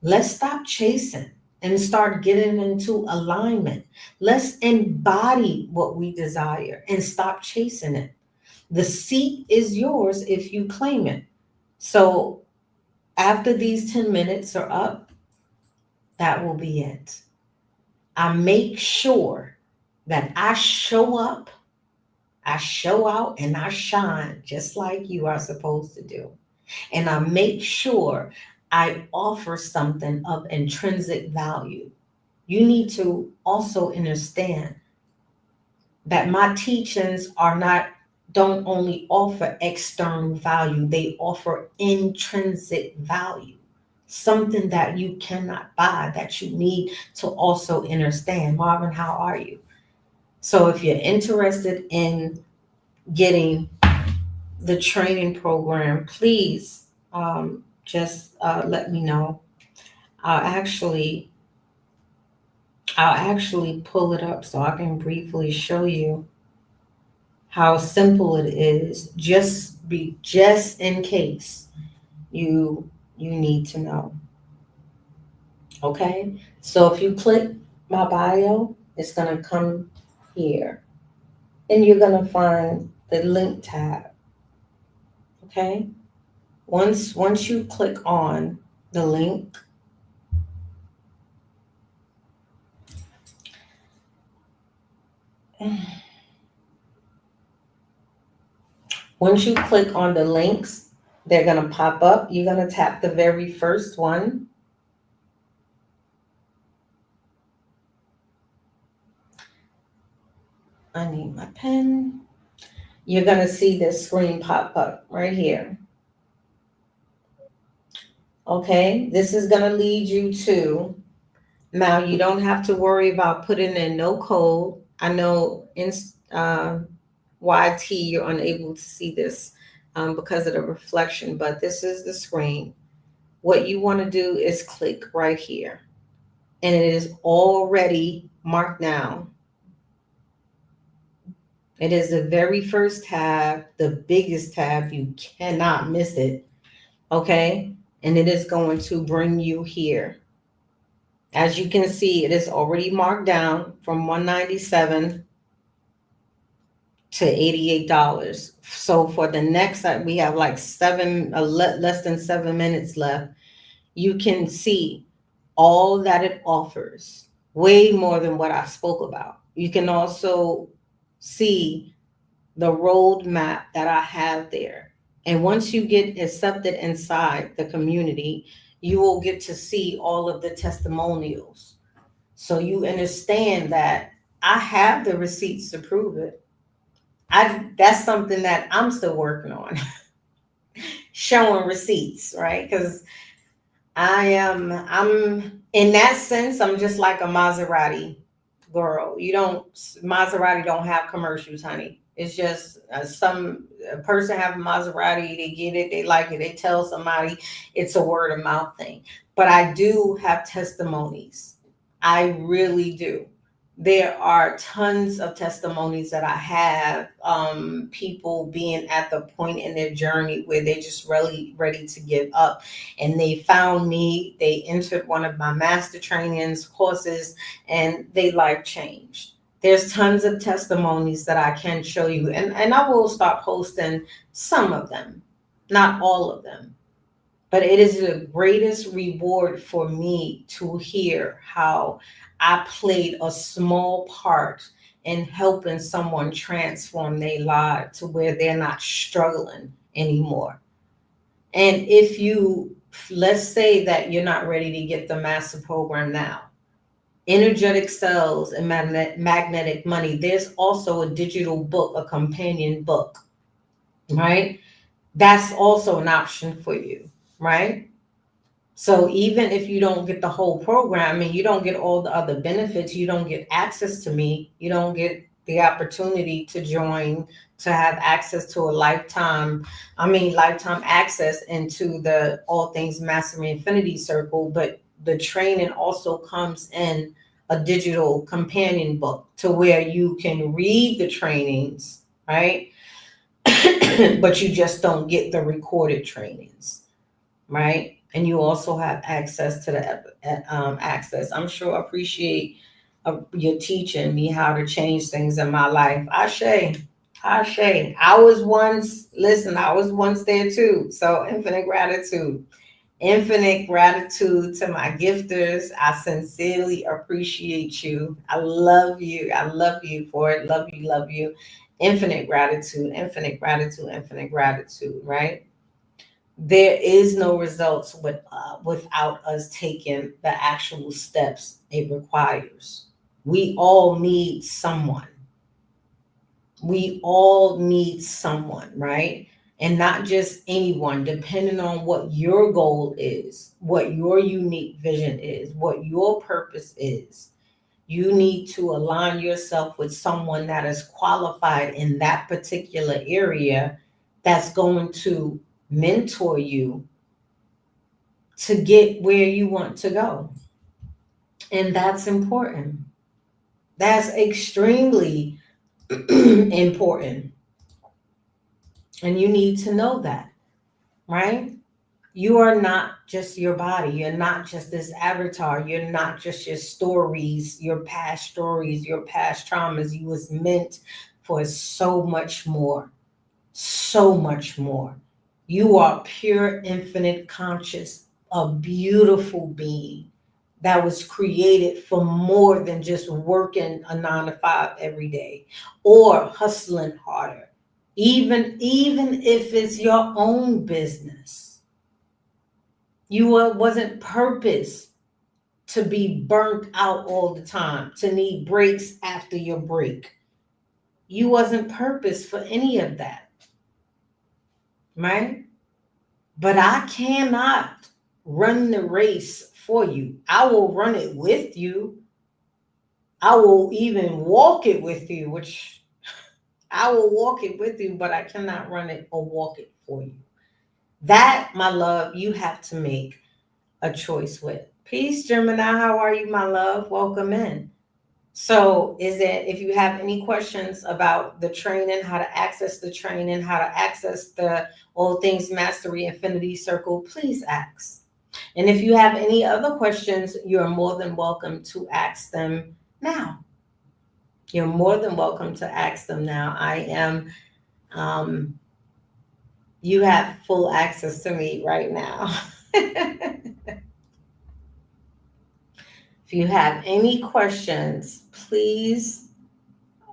Let's stop chasing and start getting into alignment. Let's embody what we desire and stop chasing it. The seat is yours if you claim it. So after these 10 minutes are up, that will be it. I make sure that I show up, I show out, and I shine just like you are supposed to do. And I make sure I offer something of intrinsic value. You need to also understand that my teachings are not don't only offer external value, they offer intrinsic value. Something that you cannot buy, that you need to also understand. Marvin, how are you? So if you're interested in getting the training program, please just let me know. I'll actually I'll actually pull it up so I can briefly show you how simple it is. Just in case you need to know. Okay? So if you click my bio, it's gonna come here. And you're gonna find the link tab. Okay? Once you click on the link, once you click on the links, they're going to pop up. You're going to tap the very first one. I need my pen. You're going to see this screen pop up right here. Okay, this is going to lead you to, now you don't have to worry about putting in no code. I know in YT you're unable to see this because of the reflection, but this is the screen. What you want to do is click right here, and it is already marked now. It is the very first tab, the biggest tab. You cannot miss it. Okay. And it is going to bring you here. As you can see, it is already marked down from 197 to $88. So for the next, we have like less than 7 minutes left. You can see all that it offers, way more than what I spoke about. You can also see the roadmap that I have there. And once you get accepted inside the community, you will get to see all of the testimonials. So you understand that I have the receipts to prove it. That's something that I'm still working on, showing receipts, right? Because I'm in that sense, I'm just like a Maserati girl. Maserati don't have commercials, honey. It's just some a person have a Maserati, they get it, they like it, they tell somebody, it's a word of mouth thing. But I do have testimonies. I really do. There are tons of testimonies that I have, people being at the point in their journey where they're just really ready to give up, and they found me, they entered one of my master trainings courses, and they life changed. There's tons of testimonies that I can show you, and I will start posting some of them, not all of them. But it is the greatest reward for me to hear how I played a small part in helping someone transform their life to where they're not struggling anymore. And if you, let's say that you're not ready to get the master program now, energetic cells and magnetic money, there's also a digital book, a companion book, right? That's also an option for you, right? So even if you don't get the whole program and you don't get all the other benefits, you don't get access to me, you don't get the opportunity to join, to have access to a lifetime access into the All Things Mastery Infinity Circle, but the training also comes in a digital companion book to where you can read the trainings, right? But you just don't get the recorded trainings, right? And you also have access to the access. I'm sure appreciate your teaching me how to change things in my life. Ashe, Ashe. I was once there too. So infinite gratitude to my gifters. I sincerely appreciate you. I love you. I love you for it. Love you, love you. Infinite gratitude, infinite gratitude, infinite gratitude, right? There is no results without us taking the actual steps it requires. We all need someone. We all need someone, right? And not just anyone, depending on what your goal is, what your unique vision is, what your purpose is. You need to align yourself with someone that is qualified in that particular area, that's going to mentor you to get where you want to go. And that's important. That's extremely important. And you need to know that, right? You are not just your body. You're not just this avatar. You're not just your stories, your past traumas. You was meant for so much more. So much more. You are pure, infinite conscious, a beautiful being that was created for more than just working a 9 to 5 every day or hustling harder. Even if it's your own business, wasn't purpose to be burnt out all the time, to need breaks after your break. You wasn't purpose for any of that, right? But I cannot run the race for you. I will run it with you. I will even walk it with you, which I will walk it with you, but I cannot run it or walk it for you. That, my love, you have to make a choice with. Peace, Gemini. How are you, my love? Welcome in. So if you have any questions about the training, how to access the training, how to access the All Things Mastery Infinity Circle, please ask. And if you have any other questions, you're more than welcome to ask them now. You're more than welcome to ask them now. Um, you have full access to me right now. If you have any questions, please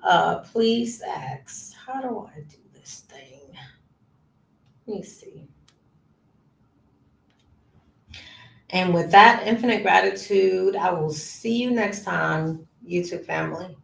ask. How do I do this thing? Let me see. And with that infinite gratitude, I will see you next time, YouTube family.